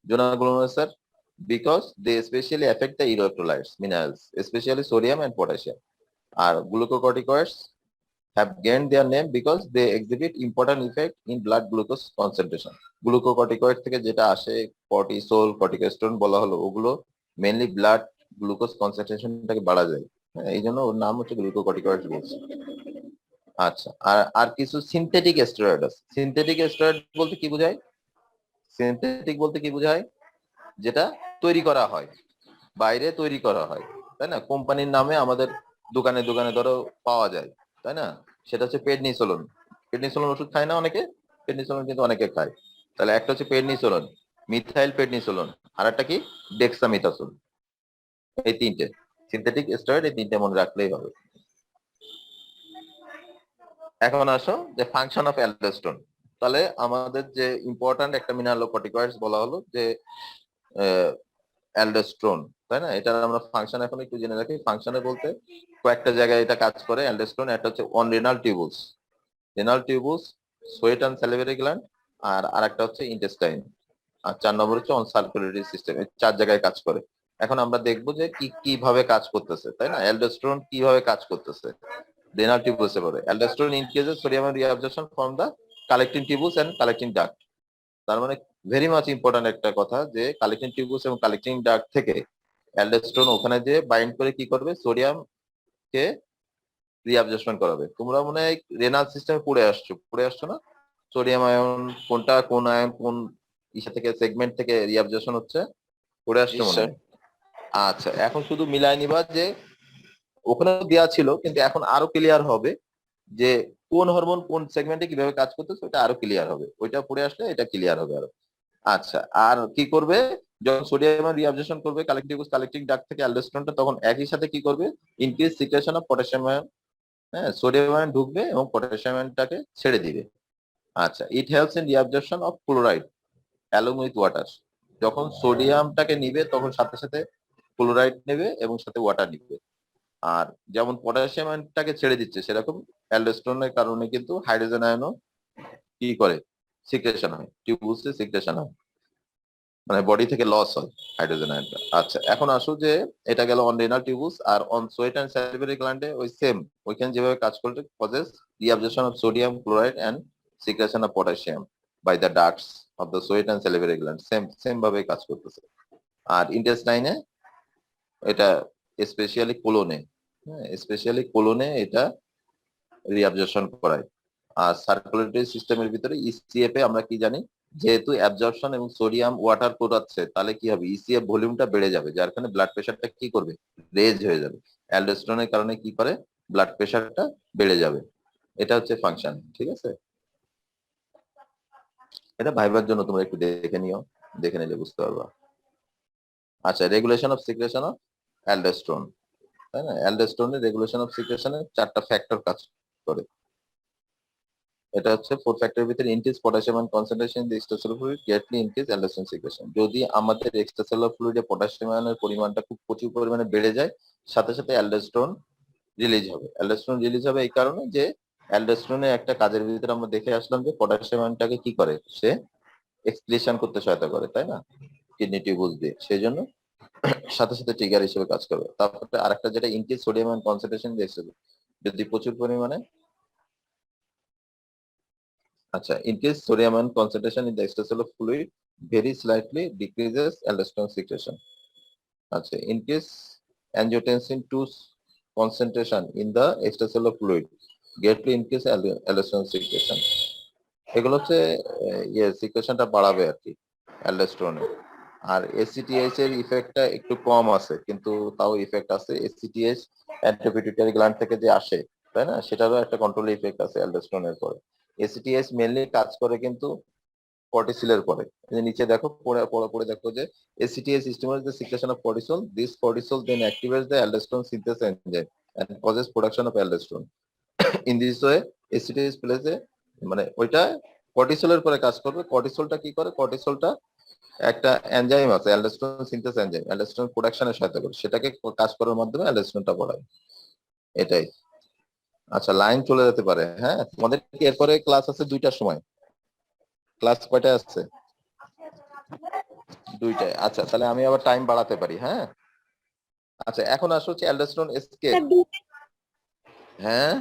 জোনা গ্লোমেরুলাসার, because they specially affect the electrolytes minerals, specially sodium and potassium. আর glucocorticoids have gained their name because they exhibit important effect in blood glucose concentration. Glucocorticoid থেকে যেটা আসে, কর্টিসোল, কর্টিকোস্টেরন বলা হলো, ওগুলো মেইনলি ব্লাড গ্লুকোজ কনসেন্ট্রেশনটাকে বাড়া যায়, হ্যাঁ, এই জন্য ওর নাম হচ্ছে গ্লুকোকর্টিকয়েড বলছে। আচ্ছা, আর আর কিছু সিনথেটিক স্টেরয়েড আছে। সিনথেটিক স্টেরয়েড বলতে কি বোঝায়, সিনথেটিক বলতে কি বোঝায়, যেটা তৈরি করা হয়, বাইরে তৈরি করা হয়, তাই না, কোম্পানির নামে আমাদের দোকানে দোকানে ধরো পাওয়া যায়, তাই না। সেটা হচ্ছে পেডনিসোলন। পেডনিসোলন ওষুধ খায় না অনেকে, পেডনিসোলন কিন্তু অনেকে খায়। তাহলে একটা হচ্ছে পেডনিসোলন, মিথাইল পেডনিসোলন, আর একটা কি, ডেক্সামিথাসোন। এই তিনটে সিনথেটিক স্টেরয়েড, এই তিনটে মনে রাখলেই হবে। এখন আসো যে ফাংশন অফ অ্যালডোস্টেরন। তাহলে আমাদের যে ইম্পর্ট্যান্ট একটা মিনারেলোকর্টিকয়েডস বলা হলো যে অ্যালডোস্টেরন, তাই না। এটা আমরা ফাংশন এখন একটু জেনে রাখি। ফাংশনে বলতে কয়েকটা জায়গায় এটা কাজ করে অ্যালডোস্টেরন। একটা হচ্ছে on renal tubules, sweat and salivary gland, আর আরেকটা হচ্ছে ইন্টেস্টাইন, আর 4 নম্বর হচ্ছে অন সার্কুলেটরি সিস্টেম। এই 4 জায়গায় কাজ করে। এখন আমরা দেখবো যে কি কিভাবে কাজ করতেছে, তাই না, অ্যালডোস্টেরন কিভাবে কাজ করতেছে। রেনাল টিউবুলসে পড়ে aldosterone increases sodium reabsorption from the collecting tubules and collecting duct. তার মানে ভেরি মাচ ইম্পর্টেন্ট একটা কথা, যে কালেক্টিং টিউবুলস এবং কালেক্টিং ডাক্ট থেকে অ্যালডোস্টেরন ওখানে যে বাইন্ড করে কি করবে, সোডিয়াম কে রিঅ্যাবজর্পশন করাবে। তোমরা মনে হয় রেনাল সিস্টেমে পড়ে আসছো না, সোডিয়াম আয়ন কোনটা, কোন আয়ন কোন ইসা থেকে, সেগমেন্ট থেকে রিঅ্যাবজর্পশন হচ্ছে, পড়ে আসছো মনে হয়। আচ্ছা, এখন শুধু মিলাই নিবা যে ওখানে দেওয়া ছিল, কিন্তু এখন আরো ক্লিয়ার হবে যে কোন হরমোন কোন সেগমেন্টে কিভাবে কাজ করতেছে, ওটা আরো ক্লিয়ার হবে, ওইটা পড়ে আসলে এটা ক্লিয়ার হবে আরো। আচ্ছা, আর কি করবে, যখন সোডিয়াম রিঅ্যাবজর্পশন করবে কালেক্টিং ডাক্ট থেকে অ্যালডোস্টেরনটা, তখন একই সাথে কি করবে, increase secretion of potassium ion, হ্যাঁ, সোডিয়াম আয়ন ঢুকবে এবং পটাশিয়াম আয়নটাকে ছেড়ে দিবে। আচ্ছা, it helps in reabsorption of chloride along with water. যখন সোডিয়ামটাকে নিবে তখন সাথে সাথে ক্লোরাইড নেবে এবং সাথে ওয়াটার নিবে। আর যেমন পটাশিয়াম আয়নটাকে ছেড়ে দিচ্ছে, সেরকম অ্যালডোস্টেরনের কারণে কিন্তু হাইড্রোজেন আয়নও কি করে, সিক্রেশন হয়, টিউবুলসে সিক্রেশন হয়, মানে বডি থেকে লস হয় হাইড্রোজেন আয়নটা। আচ্ছা, এখন আসো যে এটা গেল অন রেনাল টিউবুলস, আর অন সোয়েট এন্ড স্যালিভারি গ্ল্যান্ডে ওই সেম, ওইখানে যেভাবে কাজ করতে causes reabsorption of sodium chloride and secretion of potassium by the ducts of the sweat and salivary gland, same ভাবে কাজ করতেছে। আর ইন্টেস্টাইনে এটা স্পেশালি কোলনে, হ্যাঁ স্পেশালি কোলনে এটা রিঅ্যাবজর্পশন করায়। আর সার্কুলেটরি সিস্টেমের ভিতরে ইসিএফ এ আমরা কি জানি, যেহেতু অ্যাবজর্পশন এবং সোডিয়াম ওয়াটার পোড়াচ্ছে, তাহলে কি হবে, ইসিএফ ভলিউমটা বেড়ে যাবে, যার কারণে ব্লাড প্রেশারটা কি করবে, রেজ হয়ে যাবে। অ্যালডোস্টেরনের কারণে কি করে, ব্লাড প্রেশারটা বেড়ে যাবে। এটা হচ্ছে ফাংশন, ঠিক আছে। এটা ভাইবার জন্য তোমরা একটু দেখে নিও, দেখে নিলে বুঝতে পারবা। আচ্ছা, regulation of secretion of aldosterone, তাই না, অ্যালডোস্টেরনের রেগুলেশন অফ সিক্রেশনে 4টা ফ্যাক্টর কাজ করে। এটা হচ্ছে 4 ফ্যাক্টরের ভিতরে increase potassium and concentration in the extracellular fluid greatly increase aldosterone secretion. যদি আমাদের এক্সট্রাসেলুলার ফ্লুইডে পটাশিয়াম আয়নের পরিমাণটা খুব প্রচুর পরিমাণে বেড়ে যায়, সাথে সাথে অ্যালডোস্টেরন রিলিজ হবে। অ্যালডোস্টেরন রিলিজ হবে এই কারণে যে অ্যালডোস্টেরনের একটা কাজের ভিতরে আমরা দেখে আসলাম যে পটাশিয়াম আয়নটাকে কি করে, সে এক্সক্রিশন করতে সহায়তা করে, তাই না, কিডনি টিউবুলস দিয়ে, সেই জন্য সাথে সাথে ট্রিগার হিসেবে কাজ করবে। তারপরে আরেকটা যেটা ইনক্রিজ সোডিয়াম আয়ন কনসেন্ট্রেশন দেখছে, যদি প্রচুর পরিমাণে, আচ্ছা, increase sodium ion concentration in the extracellular fluid very slightly decreases aldosterone secretion. আচ্ছা, increase angiotensin 2 concentration in the extracellular fluid greatly increase aldosterone secretion. এগুলো হচ্ছে ইয়ে সিক্রেশনটা বাড়াবে আর কি অ্যালডোস্টেরনে। আর এসিটিএইচ এর ইফেক্টটা একটু কম আছে, কিন্তু তাও ইফেক্ট আছে। এসিটিএইচ অ্যান্টিপিটুইটারি গ্ল্যান্ড থেকে যে আসে, তাই না, সেটারও একটা কন্ট্রোল ইফেক্ট আছে অ্যালডোস্টেরনের পরে। এসিটিএইচ মেইনলি কাজ করে কিন্তু কর্টিসলের পরে। এই যে নিচে দেখো, পরে দেখো যে ACTH stimulates the secretion of cortisol. This cortisol then activates the aldosterone synthase enzyme and causes production of aldosterone. In this way, ACTH plays a, মানে ওইটা কর্টিসলের পরে কাজ করবে। কর্টিসলটা কি করে, কর্টিসলটা একটা এনজাইম আছে, অ্যালডোস্টেরন সিনথেস এনজাইম, অ্যালডোস্টেরন প্রোডাকশনে সহায়তা করে, সেটাকে কাজ করার মাধ্যমে অ্যালডোস্টেরনটা বাড়ায়, এটাই। আচ্ছা, লাইন চলে যেতে পারে, হ্যাঁ। তোমাদের কি এরপরে ক্লাস আছে 2টার সময়? ক্লাস কয়টায় আছে? 2টায়। আচ্ছা, তাহলে আমি আবার টাইম বাড়াতে পারি, হ্যাঁ। আচ্ছা, এখন আসো হচ্ছে অ্যালডোস্টেরন এসকেপ। হ্যাঁ,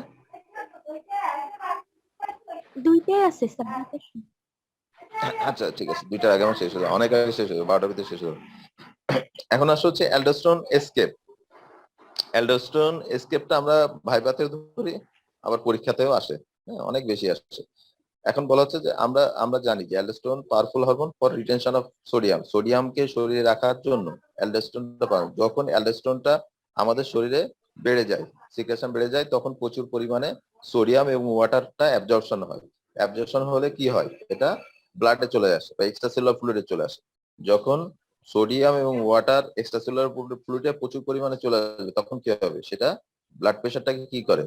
দুইটাই আছে স্যার। আচ্ছা ঠিক আছে, 2টার আগে আমার শেষ হয়ে যাবে, অনেক আগে শেষ হয়ে যাবে, 12টার ভিতরে শেষ হয়ে যাবে। এখন আসো হচ্ছে অ্যালডোস্টেরন এসকেপ। অ্যালডোস্টেরন এসকেপটা আমরা ভাইভাতে ধরি, আবার পরীক্ষাতেও আসে, হ্যাঁ, অনেক বেশি আসছে। এখন বলা হচ্ছে যে আমরা জানি যে aldosterone powerful hormone for retention of sodium, সোডিয়ামকে শরীরে রাখার জন্য অ্যালডোস্টেরনটা পাওয়া। যখন অ্যালডোস্টেরনটা আমাদের শরীরে বেড়ে যায়, সিক্রেশন বেড়ে যায়, তখন প্রচুর পরিমাণে সোডিয়াম এবং ওয়াটারটা অ্যাবজর্পশন হয়। অ্যাবজর্পশন হলে কি হয়, এটা ব্লাডে চলে আসে বা এক্সট্রাসেলুলার ফ্লুইডে চলে আসে। যখন সোডিয়াম এবং ওয়াটার এক্সট্রাসেলুলার ফ্লুইডে প্রচুর পরিমাণে চলে আসবে, তখন কি হবে, সেটা ব্লাড প্রেশারটাকে কি করে,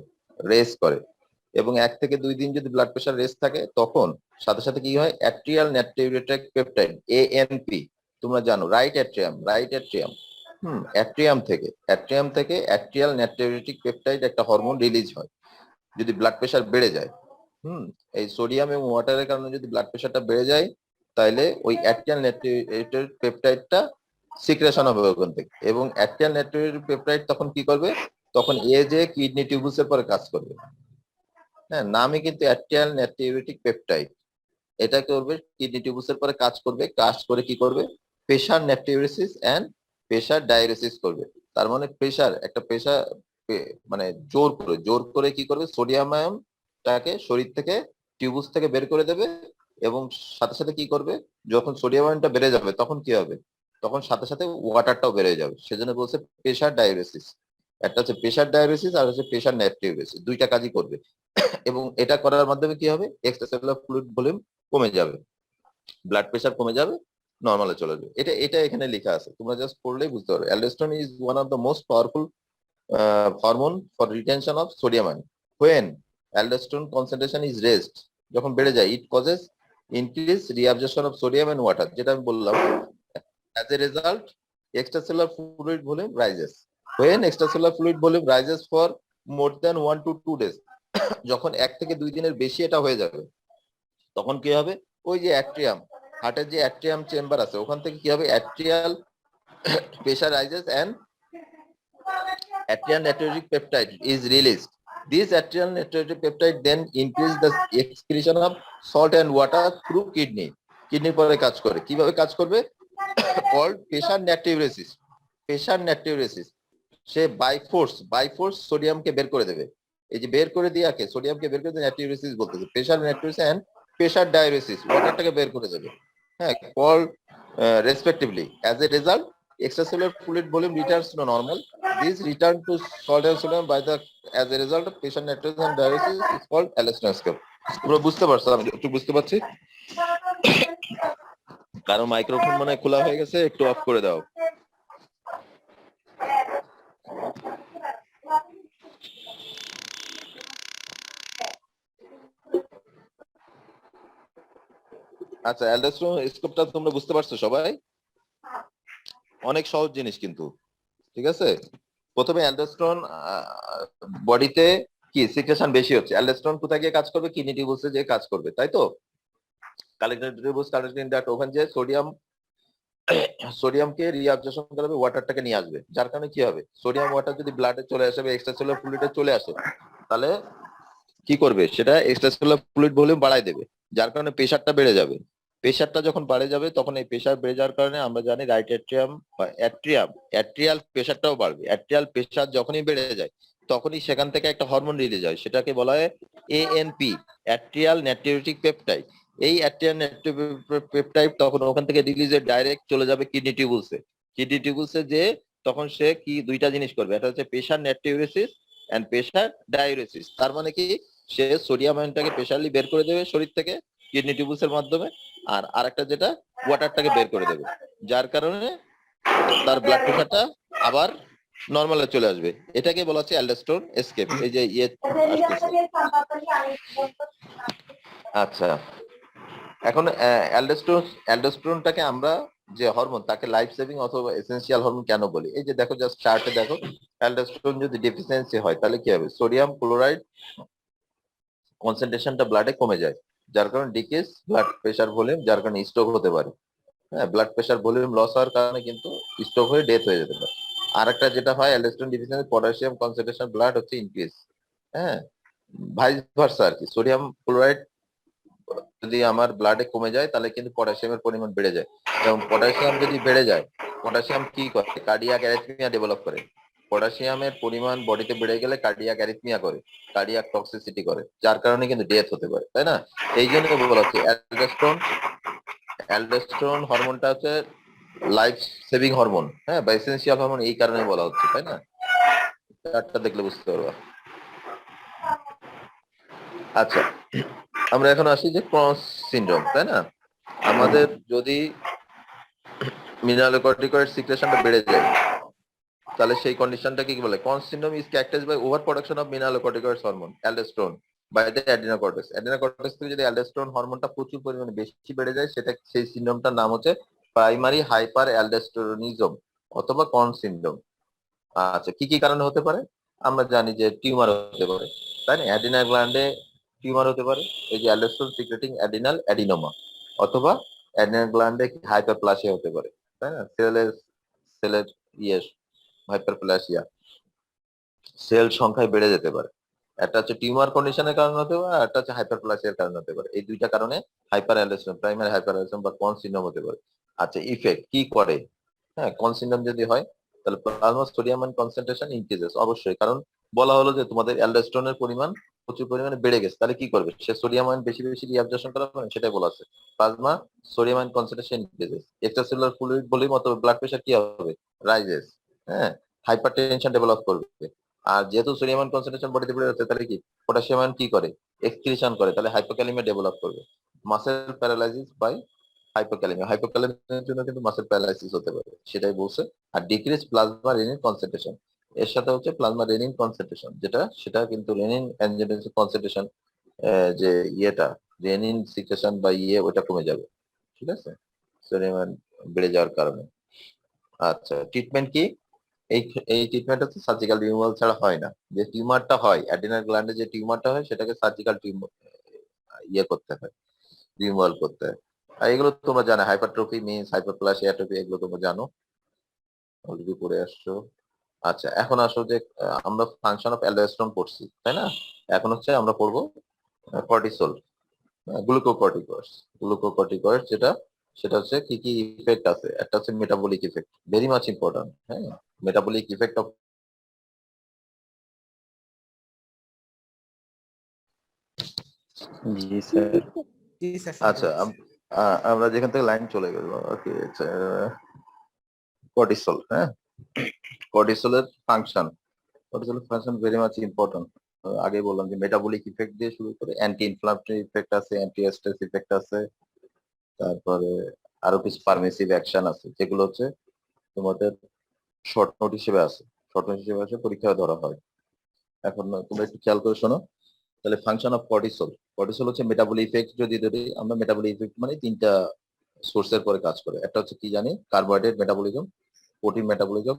রেজ করে। এবং 1 থেকে 2 দিন যদি ব্লাড প্রেশার রেস্ট থাকে, তখন সাথে সাথে কি হয়, অ্যাট্রিয়াল নাট্রিউরেটিক পেপটাইড ANP, তোমরা জানো, রাইট অ্যাট্রিয়াম, অ্যাট্রিয়াম থেকে অ্যাট্রিয়াল নাট্রিউরেটিক পেপটাইড একটা হরমোন রিলিজ হয় যদি ব্লাড প্রেশার বেড়ে যায়। এই সোডিয়াম এবং ওয়াটারের কারণে যদি ব্লাড প্রেশারটা বেড়ে যায়, তাহলে ওই অ্যাট্রিয়াল নাট্রিউরেটিক পেপটাইডটা সিক্রেশন হবে ওখান থেকে, এবং অ্যাট্রিয়াল নাট্রিউরেটিক পেপটাইড তখন কি করবে, তখন যে কিডনি টিউবুসের পরে কাজ করবে। হ্যাঁ, নামই কিন্তু অ্যাট্রিয়াল নাট্রিউরেটিক পেপটাইড। এটা করবে কিডনি টিউবুসের পরে কাজ করবে, কাজ করে কি করবে, প্রেশার নাট্রিউরেসিস এন্ড প্রেশার ডাইউরেসিস করবে। তার মানে প্রেশার মানে জোর করে কি করবে, সোডিয়াম আয়নটাকে শরীর থেকে, টিউবুস থেকে বের করে দেবে। এবং সাথে সাথে কি করবে, যখন সোডিয়াম আয়নটা বেড়ে যাবে, তখন কি হবে, তখন সাথে সাথে ওয়াটারটাও বেড়ে যাবে। সেজন্য বলছে প্রেশার ডাইউরেসিস। একটা হচ্ছে প্রেশার ডাইউরেসিস আর হচ্ছে প্রেশার নাট্রিউরেসিস, দুইটা কাজই করবে। এবং এটা করার মাধ্যমে কি হবে, এক্সট্রাসেলুলার ফ্লুইড ভলিউম কমে যাবে, ব্লাড প্রেশার কমে যাবে, নরমালে চলে যাবে। এটা এখানে লেখা আছে, তোমরা জাস্ট পড়লেই বুঝতে পারবে। Aldosterone is one of the most powerful hormone for retention of sodium ion. When aldosterone concentration is raised, যখন বেড়ে যায়, it causes increase reabsorption of sodium and water, যেটা আমি বললাম। As a result, extracellular fluid volume rises. When extracellular fluid volume rises for more than 1 to 2 days, যখন 1 থেকে 2 দিনের বেশি এটা হয়ে যাবে, তখন কি হবে, ওই যে অ্যাট্রিয়াম, হার্টের যে অ্যাট্রিয়াম চেম্বার আছে, ওখান থেকে কি হবে, atrial pressure rises and atrial natriuretic peptide is released. This atrial natriuretic peptide then increase the excretion of salt and water through kidney, কিডনির পরে কাজ করে। কিভাবে কাজ করবে? Called pressure natriuresis. Pressure natriuresis, সে বাই ফোর্স সোডিয়ামকে বের করে দেবে। এই যে বের করে দিয়াকে সোডিয়ামকে বের করে দিয়ে ন্যাট্রিউরেসিস বলতেছে। প্রেশার ন্যাট্রিউরেসিস এন্ড প্রেশার ডায়োরেসিস, ওয়াটারটাকে বের করে দেবে। হ্যাঁ, call respectively. As a result extracellular fluid volume returns to normal. This return to salt and sodium by the as a result of pressure natriuresis and diuresis is called allostenoscope. তোমরা বুঝতে পারছো? আমি একটু বুঝতে পারছি। কারণ মাইক্রোফোন মনে হয় খোলা হয়ে গেছে, একটু অফ করে দাও। আচ্ছা, অ্যালডোস্টেরোস্কোপটা তোমরা বুঝতে পারছো সবাই? অনেক সহজ জিনিস কিন্তু, ঠিক আছে। প্রথমে অ্যালডোস্টেরন বডিতে কি সিক্রেশন বেশি হচ্ছে। অ্যালডোস্টেরন কোথায় গিয়ে কাজ করবে? কিডনি টিউবুলসে যে কাজ করবে, তাই তো। কালেক্টিং দ্যাট ওখান যে সোডিয়ামকে রিঅ্যাবজর্পশন করাবে, ওয়াটারটাকে নিয়ে আসবে। যার কারণে কি হবে? সোডিয়াম ওয়াটার যদি ব্লাডে চলে আসে বা এক্সট্রাসেলুলার ফ্লুইডে চলে আসে, তাহলে কি করবে? সেটা এক্সট্রাসেলুলার ফ্লুইড ভলিউম বাড়ায় দেবে, যার কারণে প্রেশারটা বেড়ে যাবে। প্রেশারটা যখন বাড়ে যাবে, তখন এই প্রেশার বেড়ে যাওয়ার কারণে আমরা জানি রাইট অ্যাট্রিয়াম বা অ্যাট্রিয়াল প্রেশারটাও বাড়বে। অ্যাট্রিয়াল প্রেশার যখনই বেড়ে যায়, তখনই সেখান থেকে একটা হরমোন রিলিজ হয়, সেটাকে বলা হয় এএনপি, অ্যাট্রিয়াল নাইট্রিউরেটিক পেপটাইড। এই অ্যাট্রিয়াল নাইট্রিউরেটিক পেপটাইড তখন ওখান থেকে রিলিজে ডাইরেক্ট চলে যাবে কিডনি টিউবুলসে। কিডনি টিউবুলসে যে তখন সে কি দুইটা জিনিস করবে, এটা হচ্ছে প্রেশার নাইট্রিউরেসিস এন্ড প্রেশার ডাইউরেসিস। তার মানে কি? সে সোডিয়াম আয়নটাকে প্রেশারলি বের করে দেবে শরীর থেকে কিডনি টিউবুলসের মাধ্যমে, আর আরেকটা যেটা ওয়াটারটাকে বের করে দেবে, যার কারণে তার ব্লাড প্রেশারটা আবার নরমালে চলে আসবে। এটাকে বলা হচ্ছে অ্যালডোস্টেরন এসকেপ। এই যে আসতেছে। আচ্ছা, এখন অ্যালডোস্টেরনটাকে আমরা যে হরমোন, তাকে লাইফ সেভিং অথবা এসেনশিয়াল হরমোন কেন বলি? এই যে দেখো, জাস্ট চার্টে দেখো, অ্যালডোস্টেরন যদি ডেফিসিয়েন্সি হয়, তাহলে কি হবে? সোডিয়াম ক্লোরাইড কনসেন্ট্রেশনটা ব্লাডে কমে যায়, যার কারণে ডিক্রিজ ব্লাড প্রেশার ভলিউম, যার কারণে স্ট্রোক হতে পারে। হ্যাঁ, ব্লাড প্রেশার ভলিউম লস হওয়ার কারণে কিন্তু স্ট্রোক হয়ে ডেথ হয়ে যেতে পারে। আর একটা যেটা হয়, aldosterone deficiency, potassium concentration blood হচ্ছে ইনক্রিজ। হ্যাঁ, ভাইস ভার্সা আর কি। সোডিয়াম ক্লোরাইড যদি আমার ব্লাডে কমে যায়, তাহলে কিন্তু পটাশিয়ামের পরিমাণ বেড়ে যায়। এবং পটাশিয়াম যদি বেড়ে যায়, পটাশিয়াম কি করে? কার্ডিয়াক অ্যারিথমিয়া ডেভেলপ করে। পটাশিয়ামের পরিমাণ বডিতে বেড়ে গেলে কার্ডিয়াক অ্যারিথমিয়া করে, কার্ডিয়াক টক্সিসিটি করে, যার কারণে কিন্তু ডেথ হতে পারে, তাই না? এই জন্য বলা হচ্ছে অ্যালডোস্টেরন হরমোনটা হচ্ছে লাইফ সেভিং হরমোন, হ্যাঁ, বা এসেনশিয়াল হরমোন, এই কারণে বলা হচ্ছে, তাই না? চারটা দেখলে বুঝতে পারবা। আচ্ছা, আমরা এখন আসি যে ক্রস সিনড্রোম, তাই না? আমাদের যদি মিনারেলোকর্টিকয়েড সিক্রেশনটা বেড়ে যায়, তাহলে সেই কন্ডিশনটাকে কি বলে? Cross syndrome is characterised by over production of mineralocorticoid hormone aldosterone by the adenocortex. Adenocortex থেকে যদি অ্যালডোস্টেরন হরমোনটা প্রচুর পরিমাণে বেশি বেড়ে যায়, সেটা সেই সিনড্রোমটার নাম হচ্ছে প্রাইমারি হাইপার অ্যালডোস্টেরনিজম অথবা কর্ন সিনড্রোম। আচ্ছা, কি কি কারণে হতে পারে? আমরা জানি যে টিউমার হতে পারে, তাই না? অ্যাডিনাল গ্ল্যান্ডে টিউমার হতে পারে, এই যে অ্যালডোস্টেরন সিক্রেটিং অ্যাডিনাল অ্যাডিনোমা, অথবা অ্যাডিনাল গ্ল্যান্ডে হাইপারপ্লাসিয়া হতে পারে, তাই না? সেলের ইয়ে হাইপারপ্লাসিয়া, সেল সংখ্যায় বেড়ে যেতে পারে। একটা হচ্ছে টিউমার কন্ডিশনের কারণে হতে পারে, আর একটা হচ্ছে হাইপারপ্লাসিয়ার কারণে হতে পারে। এই দুইটা কারণে hyper aldosterone, primary hyper aldosterone বা কন সিনড্রোম হতে পারে। আচ্ছা, ইফেক্ট কি করে? হ্যাঁ, কন সিনড্রোম যদি হয়, তাহলে প্লাজমা সোডিয়াম কনসেন্ট্রেশন ইনক্রিজেস, অবশ্যই। কারণ বলা হলো যে তোমাদের অ্যালডোস্টেরনের পরিমাণ প্রচুর পরিমাণে বেড়ে গেছে, তাহলে কি করবে? সে সোডিয়াম আয়ন বেশি বেশি রিঅ্যাবজর্পশন করাবে, সেটাই বলা আছে। Plasma sodium ion concentration increases, extracellular fluid volume অথবা ব্লাড প্রেশার কি হবে? রাইজেস। হ্যাঁ, হাইপারটেনশন ডেভেলপ করবে। আর যেহেতু সোডিয়াম আয়ন কনসেন্ট্রেশন বডিতে বেড়ে যাচ্ছে, তাহলে কি পটাশিয়াম আয়ন কি করে? এক্সক্রিশন করে, তাহলে হাইপোক্যালেমিয়া ডেভেলপ করবে। মাসেল প্যারালাইসিস বাই হাইপোক্যালেমিয়া, হাইপোক্যালেমিয়ার জন্য কিন্তু মাসেল প্যারালাইসিস হতে পারে, সেটাই বলছে। আর ডিক্রিজ প্লাজমা রেনিন কনসেন্ট্রেশন, এর সাথে হচ্ছে প্লাজমা রেনিন কনসেন্ট্রেশন, যেটা সেটা কিন্তু রেনিন অ্যানজিওটেনসিন কনসেন্ট্রেশন, যে ইয়েটা রেনিন সিক্রেশন বা ওটা কমে যাবে, ঠিক আছে, সোডিয়াম আয়ন বেড়ে যাওয়ার কারণে। আচ্ছা, ট্রিটমেন্ট কি? এই এই ট্রিটমেন্ট হচ্ছে সার্জিক্যাল রিমুভাল ছাড়া হয় না। যে টিউমারটা হয় অ্যাডেনাল গ্ল্যান্ডে, যে টিউমারটা হয়, সেটাকে সার্জিক্যাল করতে হয়, রিমুভাল করতে হয়। আর এগুলো তোমরা জানো, হাইপারট্রফি মিন্স হাইপারপ্লাসিয়া, অ্যাট্রফি, এগুলো তোমরা জানো, অলরেডি পড়ে আসছো। আচ্ছা, এখন আসো যে আমরা ফাংশন অফ অ্যালডোস্টেরন পড়ছি, তাই না? এখন হচ্ছে আমরা পড়বো কর্টিসল। গ্লুকোকর্টিকয়েডস যেটা সেটা হচ্ছে কি কি ইফেক্ট আছে, একটা হচ্ছে metabolic effect, very much important. হ্যাঁ, মেটাবলিক ইফেক্ট অফ জি স্যার। জি স্যার, শুনতে আচ্ছা পাচ্ছি। আমরা যেখান থেকে লাইন চলে গেল, ওকে, কর্টিসল। হ্যাঁ, কর্টিসলের ফাংশন, কর্টিসলের ফাংশন ভেরি মাচ ইম্পর্টেন্ট। আগে বললাম যে মেটাবলিক ইফেক্ট দিয়ে শুরু করে অ্যান্টি ইনফ্লামেটরি ইফেক্ট আছে, অ্যান্টি স্ট্রেস ইফেক্ট আছে, তারপরে আরো কিছু পারমিসিভ অ্যাকশন আছে, যেগুলো হচ্ছে তোমাদের শর্ট নোট হিসেবে আছে, শর্ট নোট হিসেবে আছে, পরীক্ষায় ধরা হয়। এখন তোমরা একটু খেয়াল করে শোনো। তাহলে ফাংশন অফ কর্টিসল, কর্টিসল হচ্ছে মেটাবলিক ইফেক্ট। যদি ধরি আমরা, মেটাবলিক ইফেক্ট মানে তিনটা সোর্সের পরে কাজ করে। একটা হচ্ছে কি জানি, কার্বোহাইড্রেট মেটাবলিজম, প্রোটিন মেটাবলিজম,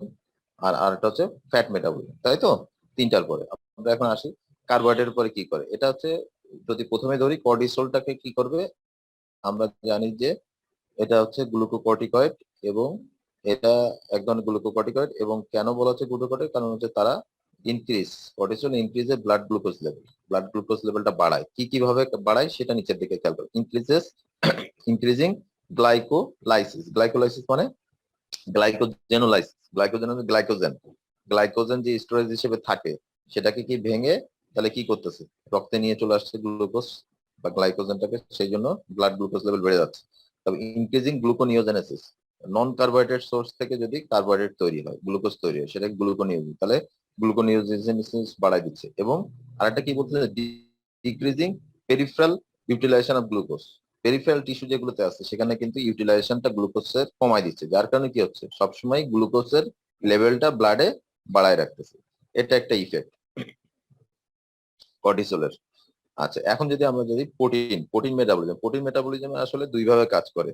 আর আরেকটা হচ্ছে ফ্যাট মেটাবলিজম, তাই তো? তিনটার পরে আমরা এখন আসি কার্বোহাইড্রেটের পরে কি করে। এটা হচ্ছে, যদি প্রথমে ধরি কর্টিসলটাকে কি করবে, আমরা জানি যে এটা হচ্ছে গ্লুকোকর্টিকয়েড, এবং এটা এক ধরনের গ্লুকোকর্টিকয়েড। এবং কেন বলা হচ্ছে গ্লুকোকর্টিকয়েড, কারণ হচ্ছে তারা increase, cortisol increase a blood glucose level, blood glucose লেভেলটা বাড়ায়। কি কিভাবে বাড়ায় সেটা নিচের দিকে খেয়াল করো। ইনক্রিজিং গ্লাইকোলাইসিস, গ্লাইকোলাইসিস মানে গ্লাইকোজেনোলাইসিস, গ্লাইকোজেন, গ্লাইকোজেন যে স্টোরেজ হিসেবে থাকে সেটাকে কি ভেঙে তাহলে কি করতেছে, রক্তে নিয়ে চলে আসছে গ্লুকোজ বা গ্লাইকোজেনটাকে, সেই জন্য ব্লাড গ্লুকোজ লেভেল বেড়ে যাচ্ছে। তবে ইনক্রিজিং গ্লুকোনিওজেনেসিস, নন কার্বোহাইড্রেট সোর্স থেকে যদি কার্বোহাইড্রেট তৈরি হয়, গ্লুকোজ তৈরি হয়, সেটাকে গ্লুকোনিওজেন, তাহলে গ্লুকোনিওজেনেসিস বাড়ায় দিচ্ছে। এবং আরেকটা কি বলতেছে, decreasing peripheral utilization of glucose, peripheral tissue যেগুলোতে আছে সেখানে কিন্তু ইউটিলাইজেশনটা গ্লুকোজের কমায় দিচ্ছে, যার কারণে কি হচ্ছে, সবসময় গ্লুকোজের লেভেলটা ব্লাডে বাড়ায় রাখতেছে। এটা একটা ইফেক্ট কর্টিসলের। আচ্ছা, এখন যদি আমরা যদি প্রোটিন মেটাবলিজম, প্রোটিন মেটাবলিজম আসলে দুই ভাবে কাজ করে।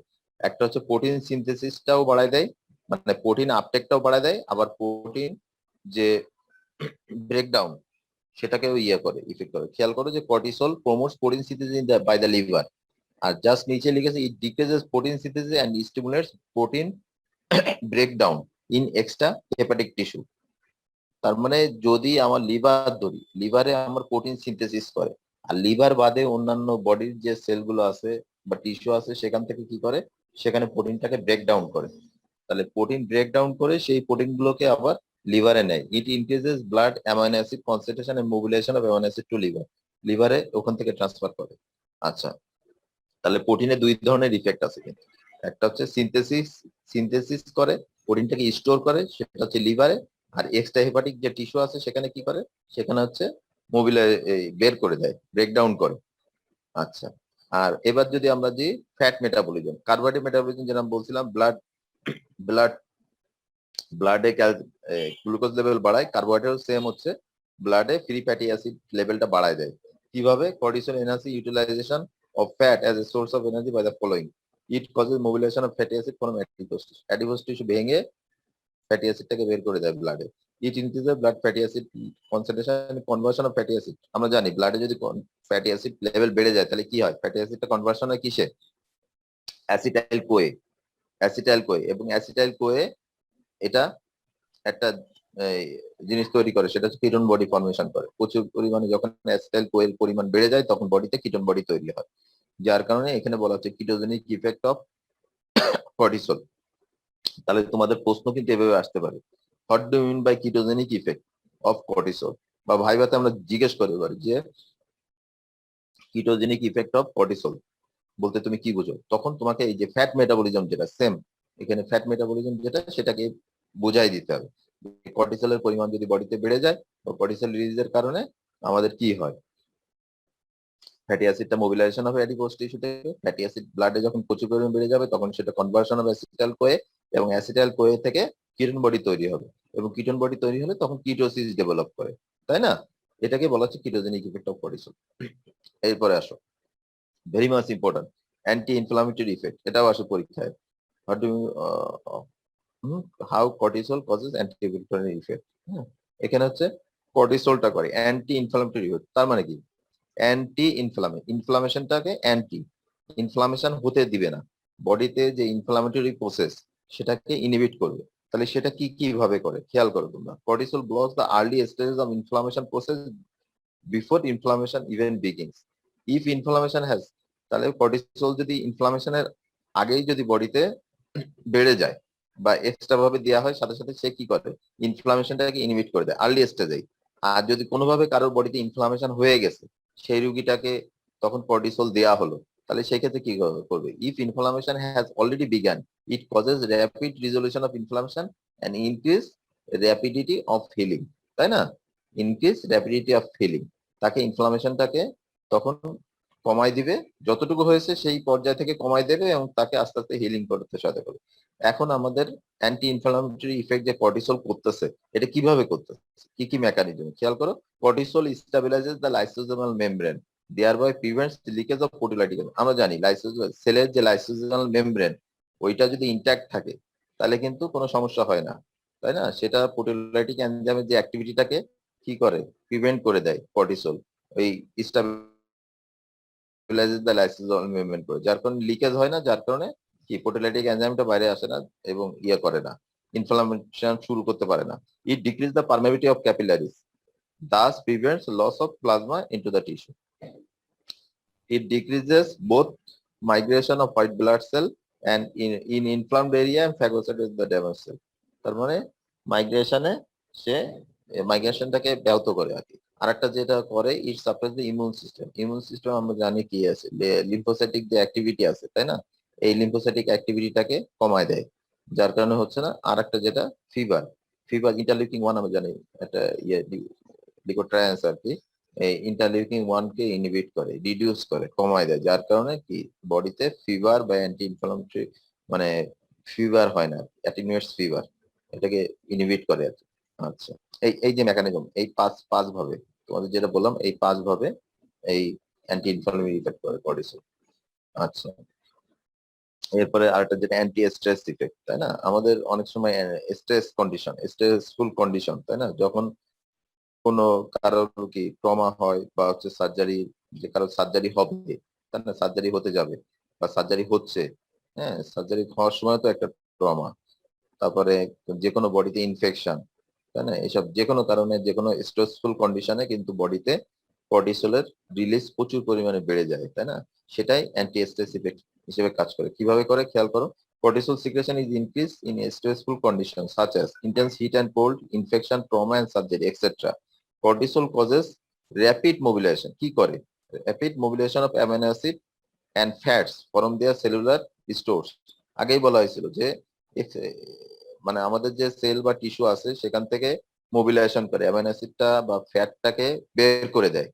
একটা হচ্ছে প্রোটিন সিনথেসিসটাও বাড়ায় দেয়, মানে প্রোটিন আপটেকটাও বাড়ায় দেয়, আবার প্রোটিন যে ব্রেকডাউন সেটাকেও করে, ইফেক্ট করে। খেয়াল করো যে cortisol promotes protein synthesis by the liver, আর জাস্ট নিচে লিখেছে it decreases protein synthesis and stimulates protein breakdown in extra hepatic tissue. তার মানে যদি আমার লিভার ধরি, লিভারে আমার প্রোটিন সিনথেসিস করে, আর লিভার বাদে অন্যান্য বডির যে সেলগুলো আছে বা টিস্যু আছে সেখান থেকে কি করে, সেখানে প্রোটিনটাকে ব্রেকডাউন করে। তাহলে প্রোটিন ব্রেকডাউন করে সেই প্রোটিন গুলোকে আবার লিভারে নেয়। It increases blood amino acid concentration and mobilization of amino acid to liver, লিভারে ওখান থেকে ট্রান্সফার করে। আচ্ছা, তাহলে প্রোটিনে দুই ধরনের ইফেক্ট আছে কিন্তু, একটা হচ্ছে সিনথেসিস করে, প্রোটিনটাকে স্টোর করে, সেটা হচ্ছে লিভারে। আর এক্সট্রা হেপাটিক যে টিস্যু আছে সেখানে কি করে, সেখানে হচ্ছে বের করে দেয়, ব্রেকডাউন করে। আচ্ছা, আর এবার যদি আমরা যে ফ্যাট মেটাবলিজম, কার্বোহাইড্রেট মেটাবলিজম যেটা বলছিলাম, ব্লাড ব্লাডে গ্লুকোজ লেভেল বাড়ায়, কার্বোহাইড্রেট সেম হচ্ছে, ব্লাডে ফ্রি ফ্যাটি অ্যাসিড লেভেলটা বাড়ায় দেয়। কিভাবে, cortisol energy utilization of fat as a source of energy by the following: it causes mobilization of fatty acid from adipose tissue, adipose tissue ভেঙে ফ্যাটি অ্যাসিডটাকে বের করে দেয় ব্লাডে। It increases blood fatty acid concentration, conversion of fatty acid. আমরা জানি ব্লাডে যদি ফ্যাটি অ্যাসিড লেভেল বেড়ে যায় তাহলে কি হয়, ফ্যাটি অ্যাসিডটা কনভার্সন হয় কিসে, অ্যাসিটাইল কোয়ে, অ্যাসিটাইল কোয়ে। এবং অ্যাসিটাইল কোয়ে এটা একটা জিনিস তৈরি করে, সেটা হচ্ছে কিটোন বডি ফর্মেশন করে। প্রচুর পরিমাণে যখন অ্যাসিটাইল কোয়ের পরিমাণ বেড়ে যায় তখন বডিতে কিটোন বডি তৈরি হয়, যার কারণে এখানে বলা হচ্ছে কিটোজেনিক ইফেক্ট অফ কর্টিসল। তাহলে তোমাদের প্রশ্ন কিন্তু এভাবে আসতে পারে, what do mean by ketogenic effect of cortisol, বা ভাইভাতে আমরা জিজ্ঞেস করতে পারি যে কিটোজেনিক ইফেক্ট অফ কর্টিসল বলতে তুমি কি বুঝো। তখন তোমাকে এই যে ফ্যাট মেটাবলিজম যেটা সেম, এখানে ফ্যাট মেটাবলিজম যেটা সেটাকে বোঝাই দিতে হবে। কর্টিসলের পরিমাণ যদি বডিতে বেড়ে যায় বা কর্টিসল রিলিজের কারণে আমাদের কি হয়, ফ্যাটি অ্যাসিডটা মোবিলাইজেশন হবে অ্যাডিপোজ টিস্যু থেকে, ফ্যাটি অ্যাসিড ব্লাডে যখন প্রচুর পরিমাণে বেড়ে যাবে তখন সেটা কনভার্সন হবে অ্যাসিটাইল কোয়ে, এবং অ্যাসিটাইল কোয়ে থেকে কিটোন বডি তৈরি হবে, এবং কিটোন বডি তৈরি হলে তখন কিটোসিস ডেভেলপ করে, তাই না? এটাকে বলা হচ্ছে কিটোজেনিক ইফেক্ট অফ কর্টিসল। এরপরে আসো, very much important, anti inflammatory effect, এটাও আসে পরীক্ষায়। How cortisol causes anti inflammatory effect. এখানে হচ্ছে কর্টিসলটা করে অ্যান্টি ইনফ্লামেটরি ইফেক্ট, তার মানে কি, অ্যান্টি ইনফ্লামেশনটাকে অ্যান্টি ইনফ্লামেশন হতে দিবে না, বডিতে যে ইনফ্লামেটরি প্রসেস সেটাকে ইনহিবিট করবে। তাহলে সেটা কি কিভাবে করে খেয়াল করো তোমরা, cortisol blocks the early stages of inflammation process before inflammation even begins. If inflammation has তাহলে কর্টিসল যদি ইনফ্লামেশনের আগেই যদি বডিতে বেড়ে যায় বা এক্সট্রা ভাবে দেওয়া হয়, সাথে সাথে সে কি করে, ইনফ্লামেশনটাকে ইনহিবিট করে দেয় আর্লি স্টেজেই। আর যদি কোনোভাবে কারোর বডিতে ইনফ্লামেশন হয়ে গেছে, সেই রুগীটাকে তখন কর্টিসল দেওয়া হলো, তাহলে সেই ক্ষেত্রে কি করবে? If inflammation has already began, it causes rapid resolution of inflammation and increase rapidity of healing, তাই না? ইনক্রিজ র্যাপিডিটি অফ হিলিং, তাকে ইনফ্লামেশনটাকে তখন কমাই দিবে, যতটুকু হয়েছে সেই পর্যায় থেকে কমাই দেবে এবং তাকে আস্তে আস্তে হিলিং করতে সহায়তা করবে। এখন আমাদের অ্যান্টি ইনফ্লামেটরি ইফেক্ট যে কর্টিসল করতেছে, এটা কিভাবে করতেছে, কি কি মেকানিজম খেয়াল করো। Cortisol stabilises the lysosomal membrane, thereby prevents leakage of proteolytic. আমরা জানি সেলের যে লাইসোজোমাল মেমব্রেন, ওইটা যদি ইনট্যাক্ট থাকে তাহলে কিন্তু কোনো সমস্যা হয় না, তাই না? সেটা প্রোটিওলাইটিক এনজাইমের যে অ্যাক্টিভিটিটাকে কি করে, প্রিভেন্ট করে দেয় কর্টিসল, ওই স্টেবিলাইজেস দ্য লাইসোজোমাল মেমব্রেন করে, যার কারণে লিকেজ হয় না, যার কারণে কি প্রোটিওলাইটিক এনজাইমটা বাইরে আসে না এবং ইয়ে করে না, ইনফ্লামেশন শুরু করতে পারে না। It decrease the permeability of capillaries, thus prevents loss of plasma into the tissue. It decreases both migration of white blood cell and in inflamed area and phagocytose the damaged cell. তার মানে মাইগ্রেশনে সে মাইগ্রেশনটাকে ব্যাহত করে আর কি। আরেকটা যেটা করে, it suppress the immune system. Immune system আমরা জানি কি আছে, লিম্ফোসাইটিক যে অ্যাক্টিভিটি আছে, তাই না? এই লিম্ফোসাইটিক অ্যাক্টিভিটিটাকে কমায় দেয়, যার কারণে হচ্ছে না। আরেকটা যেটা ফিভার, ইন্টারলিউকিং 1 আমরা জানি একটা ইয়ে লিকোট্রায়েন্স আর কি, এই ইন্টারলিউকিং 1 কে ইনহিবিট করে, রিডিউস করে, কমায় দেয়, যার কারণে কি বডিতে ফিভার বা অ্যান্টি ইনফ্লামেটরি মানে ফিভার হয় না, অ্যাটিনুয়েটস ফিভার, এটাকে ইনহিবিট করে আর কি। আচ্ছা, এই এই যে মেকানিজম, এই পাঁচ পাঁচ ভাবে তোমাদের যেটা বললাম, এই পাঁচ ভাবে এই অ্যান্টি ইনফ্লামেটরি ইফেক্ট করে কর্টিসল। আচ্ছা, এরপরে আরেকটা যেটা অ্যান্টি স্ট্রেস ইফেক্ট, তাই না? আমাদের অনেক সময় স্ট্রেস কন্ডিশন, স্ট্রেসফুল কন্ডিশন, তাই না? যখন কোনো কারোর কি ট্রমা হয় বা হচ্ছে সার্জারি, যে কারো সার্জারি হবে, তাই না, সার্জারি হতে যাবে বা সার্জারি হচ্ছে, হ্যাঁ, সার্জারি হওয়ার সময় তো একটা ট্রমা, তারপরে যে কোনো বডিতে ইনফেকশন, তাই না, এসব যে কোনো কারণে যে কোনো স্ট্রেসফুল কন্ডিশনে কিন্তু বডিতে কর্টিসলের রিলিজ প্রচুর পরিমাণে বেড়ে যায়, তাই না? সেটাই অ্যান্টি স্ট্রেস ইফেক্ট হিসেবে কাজ করে। কিভাবে করে খেয়াল করো। Cortisol secretion is increase in stressful condition such as intense heat and cold, infection, trauma and surgery etcetera. Cortisol causes rapid mobilization, কি করে, rapid mobilization of amino acid and fats from their cellular stores. আগেই বলা হয়েছিল যে মানে আমাদের যে সেল বা টিস্যু আছে সেখান থেকে মোবিলাইজেশন করে অ্যামাইনো অ্যাসিডটা বা ফ্যাটটাকে বের করে দেয়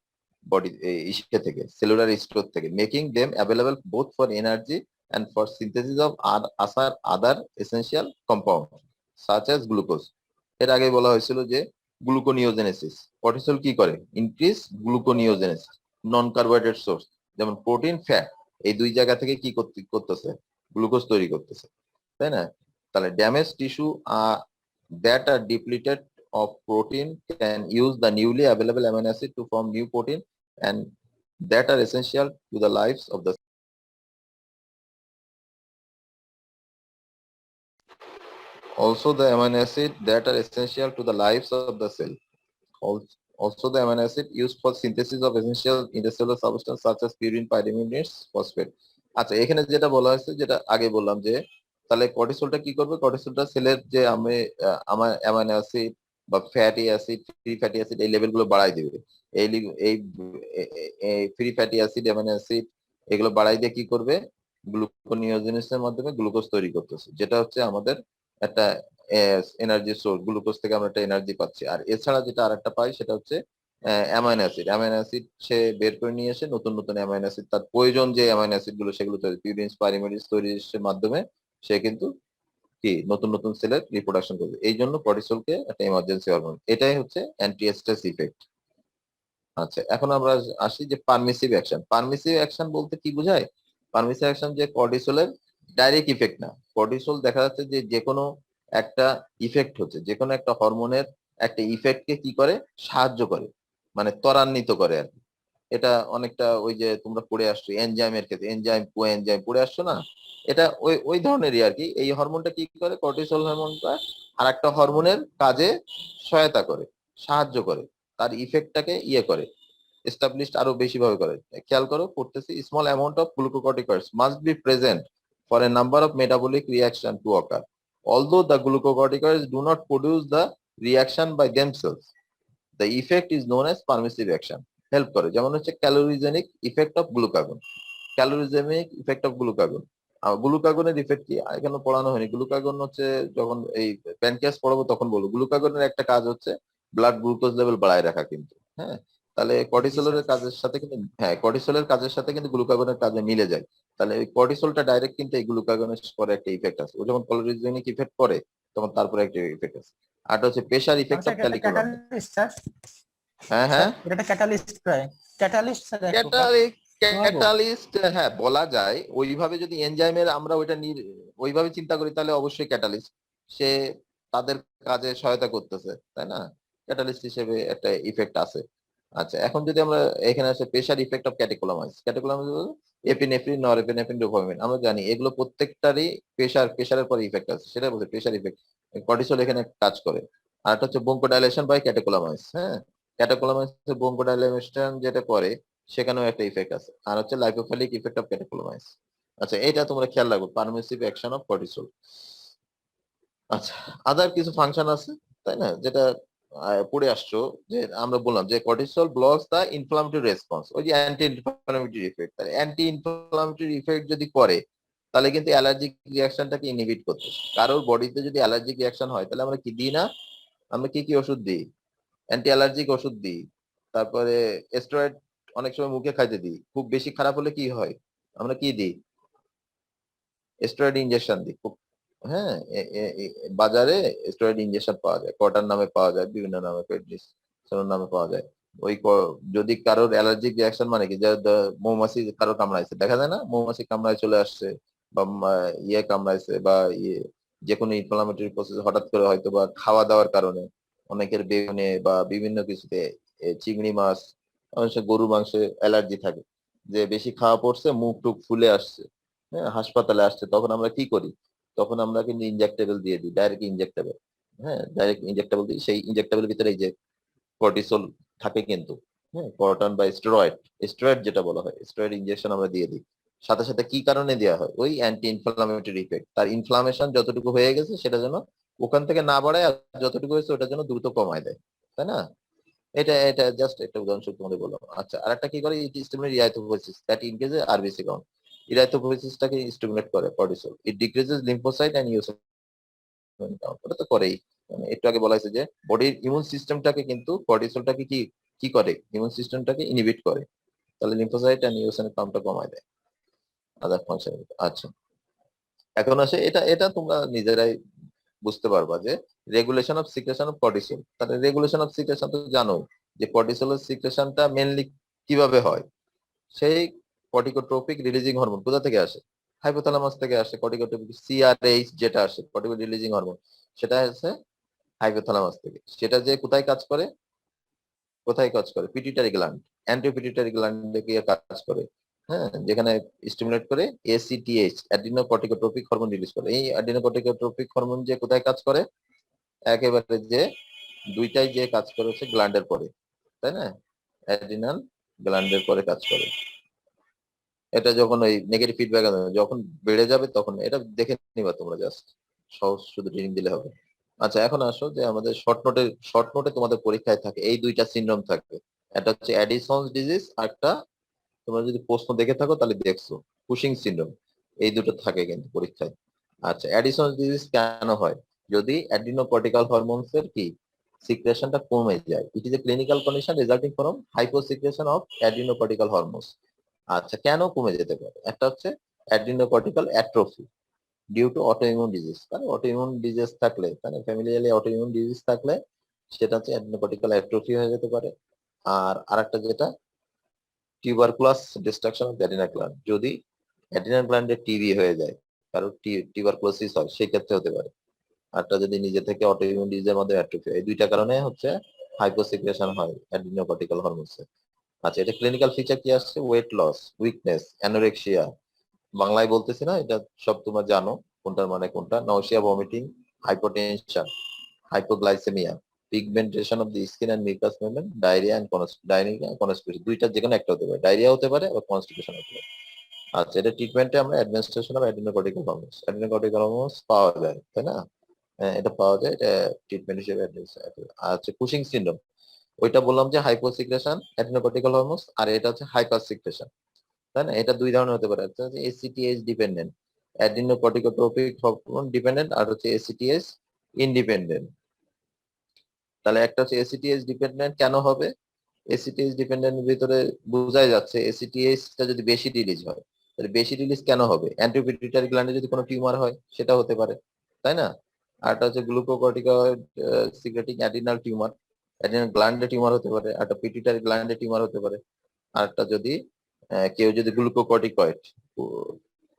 বডি ইসে থেকে, সেলুলার স্টোর থেকে, making them available both for energy and for synthesis of other essential compound such as glucose. এর আগে বলা হয়েছিল যে গ্লুকোনিওজেনেসিস, কর্টিসল কি করে, ইনক্রিজ গ্লুকোনিওজেনেসিস, নন কার্বোহাইড্রেট সোর্স যেমন প্রোটিন, ফ্যাট, এই দুই জায়গা থেকে কি করতেছে, গ্লুকোজ তৈরি করতেছে, তাই না? তাহলে damage tissue that are depleted of protein can use the newly available amino acid to form new protein and that are essential to the lives of the also the amino acid that are essential to the lives of the cell. Also the amino acid used for synthesis of essential intercellular substance such as purine, pyrimidines, phosphate. আচ্ছা, এখানে যেটা বলা হয়েছে, যেটা আগে বললাম যে তাহলে কর্টিসলটা কি করবে, কর্টিসলটা সেলের যে আমার অ্যামাইনো অ্যাসিড বা fatty acid, free fatty acid, এই লেভেলগুলো বাড়াই দিবে। এই free fatty acid, amino acid এগুলো বাড়াই দিয়ে কি করবে, গ্লুকোনিওজেনেসিসের মাধ্যমে গ্লুকোজ তৈরি করতেছে, যেটা হচ্ছে আমাদের একটা এনার্জি সোর্স। গ্লুকোজ থেকে আমরা একটা এনার্জি পাচ্ছি। আর এছাড়া যেটা আরেকটা পাই সেটা হচ্ছে অ্যামাইনো অ্যাসিড। অ্যামাইনো অ্যাসিড সে বের করে নিয়ে এসে নতুন নতুন অ্যামাইনো অ্যাসিড, তার প্রয়োজন যে অ্যামাইনো অ্যাসিড গুলো সেগুলো তৈরি, পিউরিনস, পাইরিমিডিনস তৈরির মাধ্যমে সে কিন্তু কি নতুন নতুন সেলের রিপ্রোডাকশন করবে। এই জন্য কর্টিসলকে একটা ইমার্জেন্সি হরমোন। এটাই হচ্ছে অ্যান্টি স্ট্রেস ইফেক্ট। আচ্ছা, এখন আমরা আসি যে পারমিসিভ অ্যাকশন। পারমিসিভ অ্যাকশন বলতে কি বোঝায়? পারমিসিভ অ্যাকশন যে কর্টিসলের ডাইরেক্ট ইফেক্ট না। কর্টিসল দেখা যাচ্ছে যে যে কোনো একটা ইফেক্ট হচ্ছে, যে কোনো একটা হরমোনের একটা ইফেক্টকে কি করে, সাহায্য করে, মানে ত্বরান্বিত করে আর কি। এটা অনেকটা ওই যে তোমরা পড়ে আসছো এনজাইমের ক্ষেত্রে, এনজাইম কো এনজাইম পড়ে আসছো না, এটা ওই ওই ধরনেরই আর কি। এই হরমোনটা কি করে, কর্টিসল হরমোনটা আর একটা হরমোনের কাজে সহায়তা করে, সাহায্য করে, তার ইফেক্টটাকে ইয়ে করে, এস্টাবলিশড আরো বেশি ভাবে করে। খেয়াল করো করতেছি, small amount of glucocorticoids must be present for a number of metabolic reaction to ochre although the glucocorticoids do not produce the reaction by themselves the effect is known as permissive action help করে। যেমন হচ্ছে calorigenic effect of glucagon, calorigenic effect of glucagon. গ্লুকাগনের ইফেক্ট কি এখানে পড়ানো হয়নি। গ্লুকাগন হচ্ছে যখন এই প্যানক্রিয়াস পড়াবো তখন বলবো। গ্লুকাগনের একটা কাজ হচ্ছে ব্লাড গ্লুকোজ লেভেল বাড়ায় রাখা কিন্তু, হ্যাঁ। তাহলে জি স্যার। কর্টিসলের কাজের সাথে কিন্তু, হ্যাঁ, কর্টিসলের কাজের সাথে কিন্তু গ্লুকাগনের কাজে মিলে যায়। তাহলে ওই কর্টিসলটা ডাইরেক্ট কিন্তু এই গ্লুকাগনের পরে একটা ইফেক্ট আছে। ও যখন ক্যালোরিজেনিক ইফেক্ট করে তখন তারপরে একটা ইফেক্ট আছে। আর হচ্ছে pressure effect of caliculum. Catalyst sir. হ্যাঁ হ্যাঁ, এটা একটা ক্যাটালিস্ট প্রায়। ক্যাটালিস্ট স্যার এক প্রকার। ক্যাটালিস্ট, হ্যাঁ বলা যায়। ওইভাবে যদি এনজাইমের আমরা ওইটা ওইভাবে চিন্তা করি তাহলে অবশ্যই ক্যাটালিস্ট, সে তাদের কাজে সহায়তা করতেছে, তাই না? ক্যাটালিস্ট হিসেবে একটা ইফেক্ট আছে। আচ্ছা, এখন যদি আমরা এখানে আসে pressure effect of catecholamines. Catecholamines epinephrine, norepinephrine, dopamine, আমরা জানি এগুলো প্রত্যেকটারই প্রেশারের পরে ইফেক্ট আছে, সেটা বলছে প্রেশার ইফেক্ট। কর্টিসল এখানে কাজ করে। আর একটা হচ্ছে ব্রঙ্কোডাইলেশন বাই ক্যাটেকোলামাইজ, হ্যাঁ। ক্যাটেকোলামাইজ ব্রঙ্কোডাইলেশন যেটা করে সেখানেও একটা ইফেক্ট আছে। আর হচ্ছে লাইপোফিলিক ইফেক্ট অফ ক্যাটেকোলামাইজ। আচ্ছা, এটা তোমরা খেয়াল রাখো, পারমিসিভ অ্যাকশন অফ কর্টিসল। আচ্ছা, আদার কিছু ফাংশন আছে, তাই না, যেটা পড়ে আসছো, যে আমরা বললাম যে কর্টিসল ব্লকস দা ইনফ্লামেটরি রেসপন্স, ওই যে অ্যান্টি ইনফ্লামেটরি ইফেক্ট। তাহলে অ্যান্টি ইনফ্লামেটরি ইফেক্ট যদি করে তাহলে কিন্তু অ্যালার্জিক রিয়াকশনটাকে ইনহিবিট করতে। কারোর বডিতে যদি অ্যালার্জিক রিয়াকশন হয় তাহলে আমরা কি দিই না, আমরা কি কি ওষুধ দিই? অ্যান্টি অ্যালার্জিক ওষুধ দিই। তারপরে স্টেরয়েড অনেক সময় মুখে খাইতে দিই। খুব বেশি খারাপ হলে কি হয়, আমরা কি দিই? স্টেরয়েড ইনজেকশন দিই। খুব, হ্যাঁ, বাজারে স্টেরয়েড ইনজেকশন পাওয়া যায়, কটার নামে পাওয়া যায়, বিভিন্ন নামে, প্রেডনিসোলোর নামে পাওয়া যায়। ওই যদি কারোর অ্যালার্জিক রিয়াকশন, মানে কি, যে মৌমাছি কারো কামড়াইছে, দেখা যায় না, মৌমাছি কামড়ায় চলে আসছে, বা ইয়ে কামড়াইছে, বা ইয়ে যে কোনো ইনফ্লামেটরি প্রসেস হঠাৎ করে, হয়তো বা খাওয়া দাওয়ার কারণে, অনেকের বেগুনে বা বিভিন্ন কিছুতে, চিংড়ি মাছ, অনেক সময় গরু মাংসে অ্যালার্জি থাকে, যে বেশি খাওয়া পড়ছে, মুখ টুক ফুলে আসছে, হ্যাঁ, হাসপাতালে আসছে, তখন আমরা কি করি? তখন আমরা কিন্তু ইনজেক্টেবল দিয়ে দিই, ডাইরেক্ট ইনজেক্টেবল। হ্যাঁ, ডাইরেক্ট ইনজেক্টেবল দিই। সেই ইনজেক্টেবলের ভিতরে এই যে কর্টিসল থাকে কিন্তু, হ্যাঁ, কর্টন বা স্টেরয়েড, স্টেরয়েড যেটা বলা হয়, স্টেরয়েড ইনজেকশন আমরা দিয়ে দিই। সাথে সাথে কি কারণে দেওয়া হয়? ওই অ্যান্টি ইনফ্লামেটরি ইফেক্ট, তার ইনফ্লামেশন যতটুকু হয়ে গেছে সেটা যেন ওখান থেকে না বাড়ায়, আর যতটুকু হয়েছে ওটা যেন দ্রুত কমায় দেয়, তাই না? এটা এটা জাস্ট একটা উদাহরণস্বরূপ তোমাদের বললাম। আচ্ছা, আর একটা কি করে, it stimulate erythropoiesis that increases RBC count. ইরাইথোপোয়েসিসটাকে স্টিমুলেট করে cortisol. It decreases lymphocyte and eosinophil count. ওটা তো করেই। মানে একটু আগে বলা হয়েছে যে বডির ইমিউন সিস্টেমটাকে কিন্তু কর্টিসলটাকে কি কি করে, ইমিউন সিস্টেমটাকে ইনহিবিট করে। তাহলে লিম্ফোসাইট এন্ড ইওসিনোফিল কাউন্টটা কমায় দেয়, আদার ফাংশন। আচ্ছা, এখন আসে, এটা এটা তোমরা নিজেরাই বুঝতে পারবা যে regulation of secretion of cortisol. তাহলে রেগুলেশন অফ সিক্রেশন তো জানো, যে কর্টিসলের সিক্রেশনটা মেনলি কিভাবে হয়? সেই কর্টিকোট্রপিক রিলিজিং হরমোন কোথা থেকে আসে? হাইপোথ্যালামাস থেকে আসে। কর্টিকোট্রপিক সিআরএইচ যেটা আসে, কর্টিকো রিলিজিং হরমোন, সেটা আসে হাইপোথ্যালামাস থেকে। সেটা যে কোথায় কাজ করে, কোথায় কাজ করে? পিটুইটারি গ্ল্যান্ড, অ্যান্টি পিটুইটারি গ্ল্যান্ডে গিয়ে কাজ করে, হ্যাঁ, যেখানে স্টিমুলেট করে এসিটিএইচ, অ্যাডিনোকর্টিকোট্রপিক হরমোন রিলিজ করে। এই অ্যাডিনোকর্টিকোট্রপিক হরমোন যে কোথায় কাজ করে? একেবারে যে দুইটাই যে কাজ করে হচ্ছে গ্ল্যান্ডের পরে, তাই না? অ্যাড্রিনাল গ্ল্যান্ডের পরে কাজ করে। এটা যখন ওই নেগেটিভ ফিডব্যাক যখন বেড়ে যাবে তখন এটা দেখে নিবা তোমরা, জাস্ট সহজ শুধু রিডিং দিলে হবে। আচ্ছা, এখন আসো যে আমাদের শর্ট নোটে তোমাদের পরীক্ষায় থাকে এই দুইটা সিনড্রোম থাকবে। একটা হচ্ছে অ্যাডিসনস ডিজিজ, আর একটা, তোমরা যদি প্রশ্ন দেখে থাকো তাহলে দেখছো, কুশিং সিনড্রোম। এই দুটো থাকে কিন্তু পরীক্ষায়। আচ্ছা, অ্যাডিসনস ডিজিজ কেন হয়? যদি অ্যাড্রিনোকর্টিক্যাল হরমোনস এর কি সিক্রেশনটা কমে যায়। It is a clinical condition resulting from hyposecretion of adrenocortical hormones. আচ্ছা, কেন কমে যেতে পারে? একটা হচ্ছে adrenocortical atrophy due to autoimmune disease. তাহলে অটোইমিউন ডিজিজ থাকলে, তাহলে ফ্যামিলিয়ালি অটোইমিউন ডিজিজ থাকলে সেটা হচ্ছে অ্যাড্রিনোকর্টিক্যাল অ্যাট্রোফি হয়ে যেতে পারে। আর আরেকটা যেটা tuberculous destruction of adrenal gland, যদি অ্যাড্রিনাল গ্ল্যান্ডে টিবি হয়ে যায়, কারো টিউবারকুলোসিস হয়, সেই ক্ষেত্রে হতে পারে। আরটা যদি নিজে থেকে অটোইমিউন ডিজিজের মধ্যে অ্যাট্রোফি হয়। এই দুইটা কারণে হচ্ছে হাইপোসিক্রেশন হয় অ্যাড্রিনোকর্টিক্যাল হরমোনস। আচ্ছা, এটা ক্লিনিক্যাল ফিচার কি আসছে? ওয়েট লস, উইকনেস, অ্যানোরেক্সিয়া, বাংলায় বলতেছি না, এটা সব তোমরা জানো কোনটার মানে কোনটা। Nausea, vomiting, hypotension, hypoglycaemia, pigmentation of the skin and mucous membrane, diarrhoea and constipation, দুইটা যে কোনো একটা হতে পারে, ডায়রিয়া হতে পারে বা কনস্টিপেশন হতে পারে। আচ্ছা, এটা ট্রিটমেন্টে আমরা অ্যাডমিনিস্ট্রেশন অফ অ্যাডেনোকর্টিকাল হরমোনস পাওয়া যায়, তাই না? হ্যাঁ, এটা পাওয়া যায়, এটা ট্রিটমেন্ট হিসেবে আচ্ছা, কুশিং সিনড্রোম, ওইটা বললাম যে হাইপোসিক্রেশন অ্যাডেনোকর্টিকাল হরমোনস, আর এটা হচ্ছে হাইপার সিক্রেশন, তাই না? এটা দুই ধরনের হতে পারে, একটা হচ্ছে এসিটিএইচ ডিপেন্ডেন্ট, অ্যাডিনোকর্টিকোট্রপিক হরমোন ডিপেন্ডেন্ট, আর হচ্ছে এসিটিএইচ ইন্ডিপেন্ডেন্ট। তাহলে একটা হচ্ছে এসিটিএইচ ডিপেন্ডেন্ট কেন হবে? এসিটিএইচ ডিপেন্ডেন্ট ভিতরে বোঝাই যাচ্ছে এসিটিএইচ টা যদি বেশি রিলিজ হয়, তাহলে বেশি রিলিজ কেন হবে? অ্যান্টিপিটিউটারি গ্ল্যান্ডে যদি কোনো টিউমার হয় সেটা হতে পারে, তাই না? আর একটা হচ্ছে glucocorticoid secreting adrenal tumour, adrenal গ্ল্যান্ডে টিউমার হতে পারে, আর একটা পিটুইটারি গ্ল্যান্ডে টিউমার হতে পারে। আর একটা যদি কেউ যদি গ্লুকোকর্টিকয়েড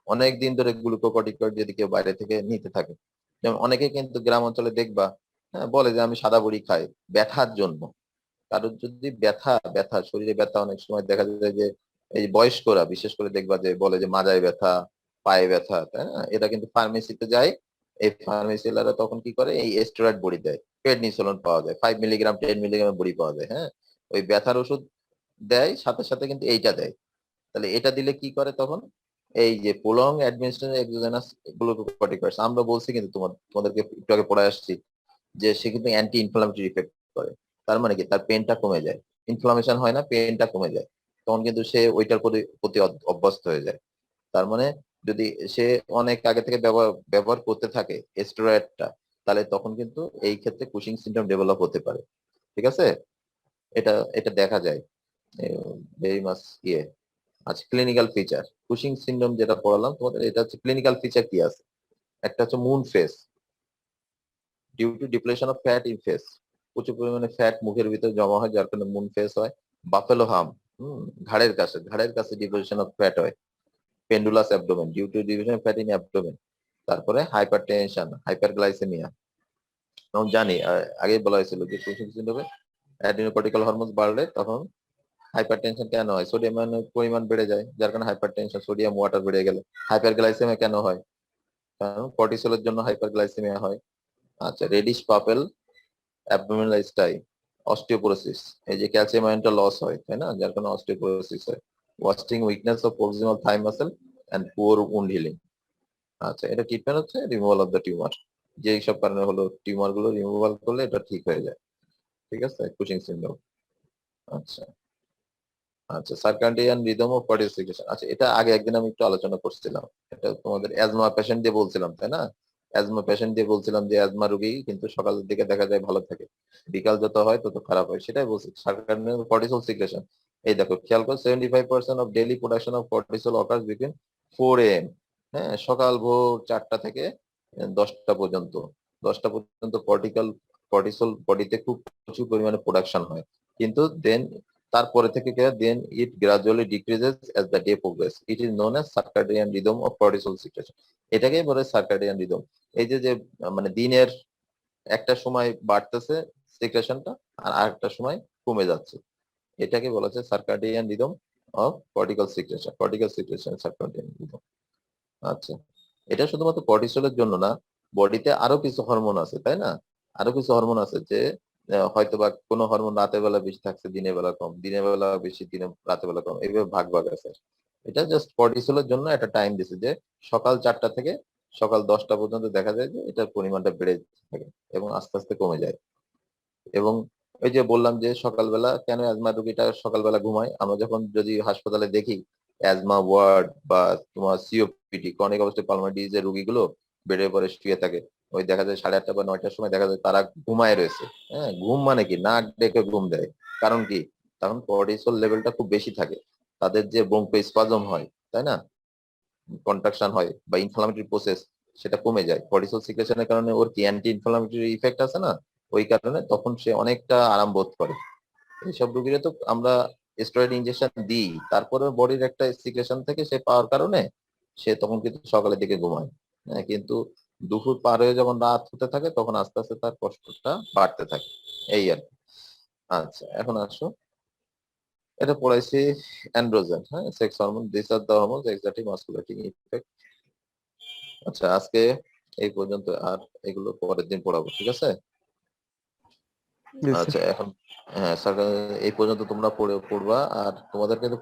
অনেক দিন ধরে গ্লুকোকর্টিকয়েড যদি কেউ বাইরে থেকে নিতে থাকে, যেমন অনেকে কিন্তু গ্রাম অঞ্চলে দেখবা, হ্যাঁ, বলে যে আমি সাদা বড়ি খাই ব্যথার জন্য। কারোর যদি ব্যথা ব্যথা শরীরে ব্যথা, অনেক সময় দেখা যায় যে এই বয়স্করা বিশেষ করে দেখবা যে বলে যে মাজায় ব্যথা, পায়ে ব্যথা, তাই না? এটা কিন্তু ফার্মেসিতে যায়, এই ফার্মেসিওয়ালারা তখন কি করে, এই স্টেরয়েড বড়ি দেয়, প্রেডনিসোলন পাওয়া যায় 5 মিলিগ্রাম 10 মিলিগ্রাম বড়ি পাওয়া যায়, হ্যাঁ, ওই ব্যথার ওষুধ দেয়, সাথে সাথে কিন্তু এইটা দেয়। তাহলে এটা দিলে কি করে তখন, এই যে প্রলং অ্যাডমিনিস্ট্রেশন এক্সোজেনাস গ্লুকোকর্টিকয়েডস, আমরা বলছি কিন্তু তোমাদেরকে একটু আগে পড়ে আসছি যে সে কিন্তু অ্যান্টি ইনফ্লামেটরি ইফেক্ট করে। তার মানে কি, তার পেনটা কমে যায়, ইনফ্লামেশন হয় না, পেনটা কমে যায়, তখন কিন্তু সে ওইটার প্রতি অভ্যস্ত হয়ে যায়। তার মানে যদি সে অনেক আগে থেকে ব্যবহার করতে থাকে স্টেরয়েডটা, তাহলে তখন কিন্তু এই ক্ষেত্রে কুশিং সিনড্রোম ডেভেলপ হতে পারে। ঠিক আছে, এটা এটা দেখা যায় ভেরি মাস ইয়ে। আচ্ছা, ক্লিনিক্যাল ফিচার কুশিং সিনড্রোম যেটা পড়ালাম তোমাদের, এটা হচ্ছে ক্লিনিক্যাল ফিচার কি আছে? একটা হচ্ছে moon face, due to depletion of fat in face, প্রচুর পরিমাণে ফ্যাট মুখের ভিতরে জমা হয়, যার কারণে মুন ফেস হয়। বাফেলো হাম, ঘাড়ের কাছে ডিপোজিশন অফ ফ্যাট হয়। Pendulous abdomen, due to division of fat in abdomen. তারপরে হাইপার টেনশন, হাইপারগ্লাইসেমিয়া। যেমন জানি আগে বলা হয়েছিল যে কুশিং সিনড্রোমে অ্যাডিনোকর্টিক্যাল হরমোন বাড়লে তখন হাইপার টেনশন কেন হয়? সোডিয়ামের পরিমাণ বেড়ে যায়, যার কারণে হাইপার টেনশন, সোডিয়াম ওয়াটার বেড়ে গেলে। হাইপারগ্লাইসেমিয়া কেন হয়? কারণ কর্টিসলের জন্য হাইপারগ্লাইসেমিয়া হয়। আচ্ছা, রেডিশ পাপেল অ্যাবডোমিনাল স্টাই, অস্টিওপোরোসিস, এই যে ক্যালসিয়াম আয়নটা লস হয়, তাই না, যার কারণে অস্টিওপোরোসিস হয়। Wasting weakness of proximal thigh muscle and poor wound healing. আচ্ছা, এটা ট্রিটমেন্ট হচ্ছে রিমুভাল অফ দ্য টিউমার, যে এইসব কারণে হলো টিউমার গুলো রিমুভাল করলে এটা ঠিক হয়ে যায়। ঠিক আছে, কুশিং সিনড্রোম। আচ্ছা আচ্ছা, সার্কাডিয়ান রিদম অফ কর্টিসিকেশন, আচ্ছা, এটা আগে একদিন আমি একটু আলোচনা করছিলাম। এটা তোমাদের অ্যাজমা পেশেন্ট দিয়ে বলছিলাম, তাই না? অ্যাজমা পেশেন্ট দিয়ে বলছিলাম যে অ্যাজমা রোগী কিন্তু সকালের দিকে দেখা যায় ভালো থাকে, বিকাল যত হয় তত খারাপ হয়, সেটাই বলছি। সার্কাডিয়ান কর্টিসল সিক্রেশন, এই দেখো খেয়াল করো, 75% of daily production of cortisol occurs between 4 AM, হ্যাঁ, সকাল ভোর 4টা থেকে 10টা পর্যন্ত, 10টা পর্যন্ত কর্টিসল বডিতে খুব প্রচুর পরিমাণে প্রোডাকশন হয়। কিন্তু দেন তারপরে থেকে then it gradually decreases as the day progress, it is known as circadian rhythm of cortisol secretion. এটাকেই বলে সার্কাডিয়ান রিদম। এই যে যে মানে দিনের একটা সময় বাড়তেছে সিক্রেশনটা, আর আরেকটা সময় কমে যাচ্ছে, এটাকে বলা হচ্ছে circadian rhythm of cortical secretion circadian rhythm. আচ্ছা, এটা শুধুমাত্র কর্টিসলের জন্য না, বডিতে আরো কিছু হরমোন আছে, তাই না? আরো কিছু হরমোন আছে যে হয়তো বা কোনো হরমোন রাতের বেলা বেশি থাকছে, দিনের বেলা কম, দিনের বেলা বেশি, রাতের বেলা কম, এইভাবে ভাগ ভাগ আছে। এটা জাস্ট কর্টিসলের জন্য একটা টাইম দিছে যে সকাল 4টা থেকে সকাল 10টা পর্যন্ত দেখা যায় যে এটার পরিমাণটা বেড়ে থাকে এবং আস্তে আস্তে কমে যায়। এবং ওই যে বললাম যে সকালবেলা কেন অ্যাজমা রোগীটা সকালবেলা ঘুমায়, আমরা যখন যদি হাসপাতালে দেখি অ্যাজমা ওয়ার্ড বা তোমার সিওপিডি, ক্রনিক অবস্ট্রাকটিভ পালমোনারি ডিজিজের রোগীগুলো বেডের পরে শুয়ে থাকে, ওই দেখা যায় 8:30 বা 9টার সময় দেখা যায় তারা ঘুমায় রয়েছে। হ্যাঁ, ঘুম মানে কি, নাক ডেকে ঘুম দেয়। কারণ কি, তখন কর্টিসল লেভেলটা খুব বেশি থাকে, তাদের যে ব্রঙ্কোস্পাজম হয়, তাই না, কন্ট্রাকশন হয় বা ইনফ্লামেটরি প্রসেস, সেটা কমে যায়। কর্টিসল সিক্রেশনের কারণে ওর কি অ্যান্টি ইনফ্লামেটরি ইফেক্ট আছে না, ওই কারণে তখন সে অনেকটা আরাম বোধ করে। এইসব রোগীরা তো আমরা স্টেরয়েড ইনজেকশন দিই, তারপরে বডির একটা সিক্রেশন থেকে সে পাওয়ার কারণে সে তখন কিন্তু সকালের দিকে ঘুমায়। হ্যাঁ, কিন্তু দুপুর পার হয়ে যখন রাত হতে থাকে তখন আস্তে আস্তে তার কষ্টটা বাড়তে থাকে, এই আর কি। আচ্ছা, এখন আসো, এটা পড়াইছি অ্যান্ড্রোজেন, হ্যাঁ, sex hormone, this are the hormones exerting masculinising effect. আচ্ছা, আজকে এই পর্যন্ত, আর এগুলো পরের দিন পড়াবো, ঠিক আছে? জি স্যার। আচ্ছা এখন হ্যাঁ স্যার এই পর্যন্ত তোমরা পড়বা আর তোমাদের কিন্তু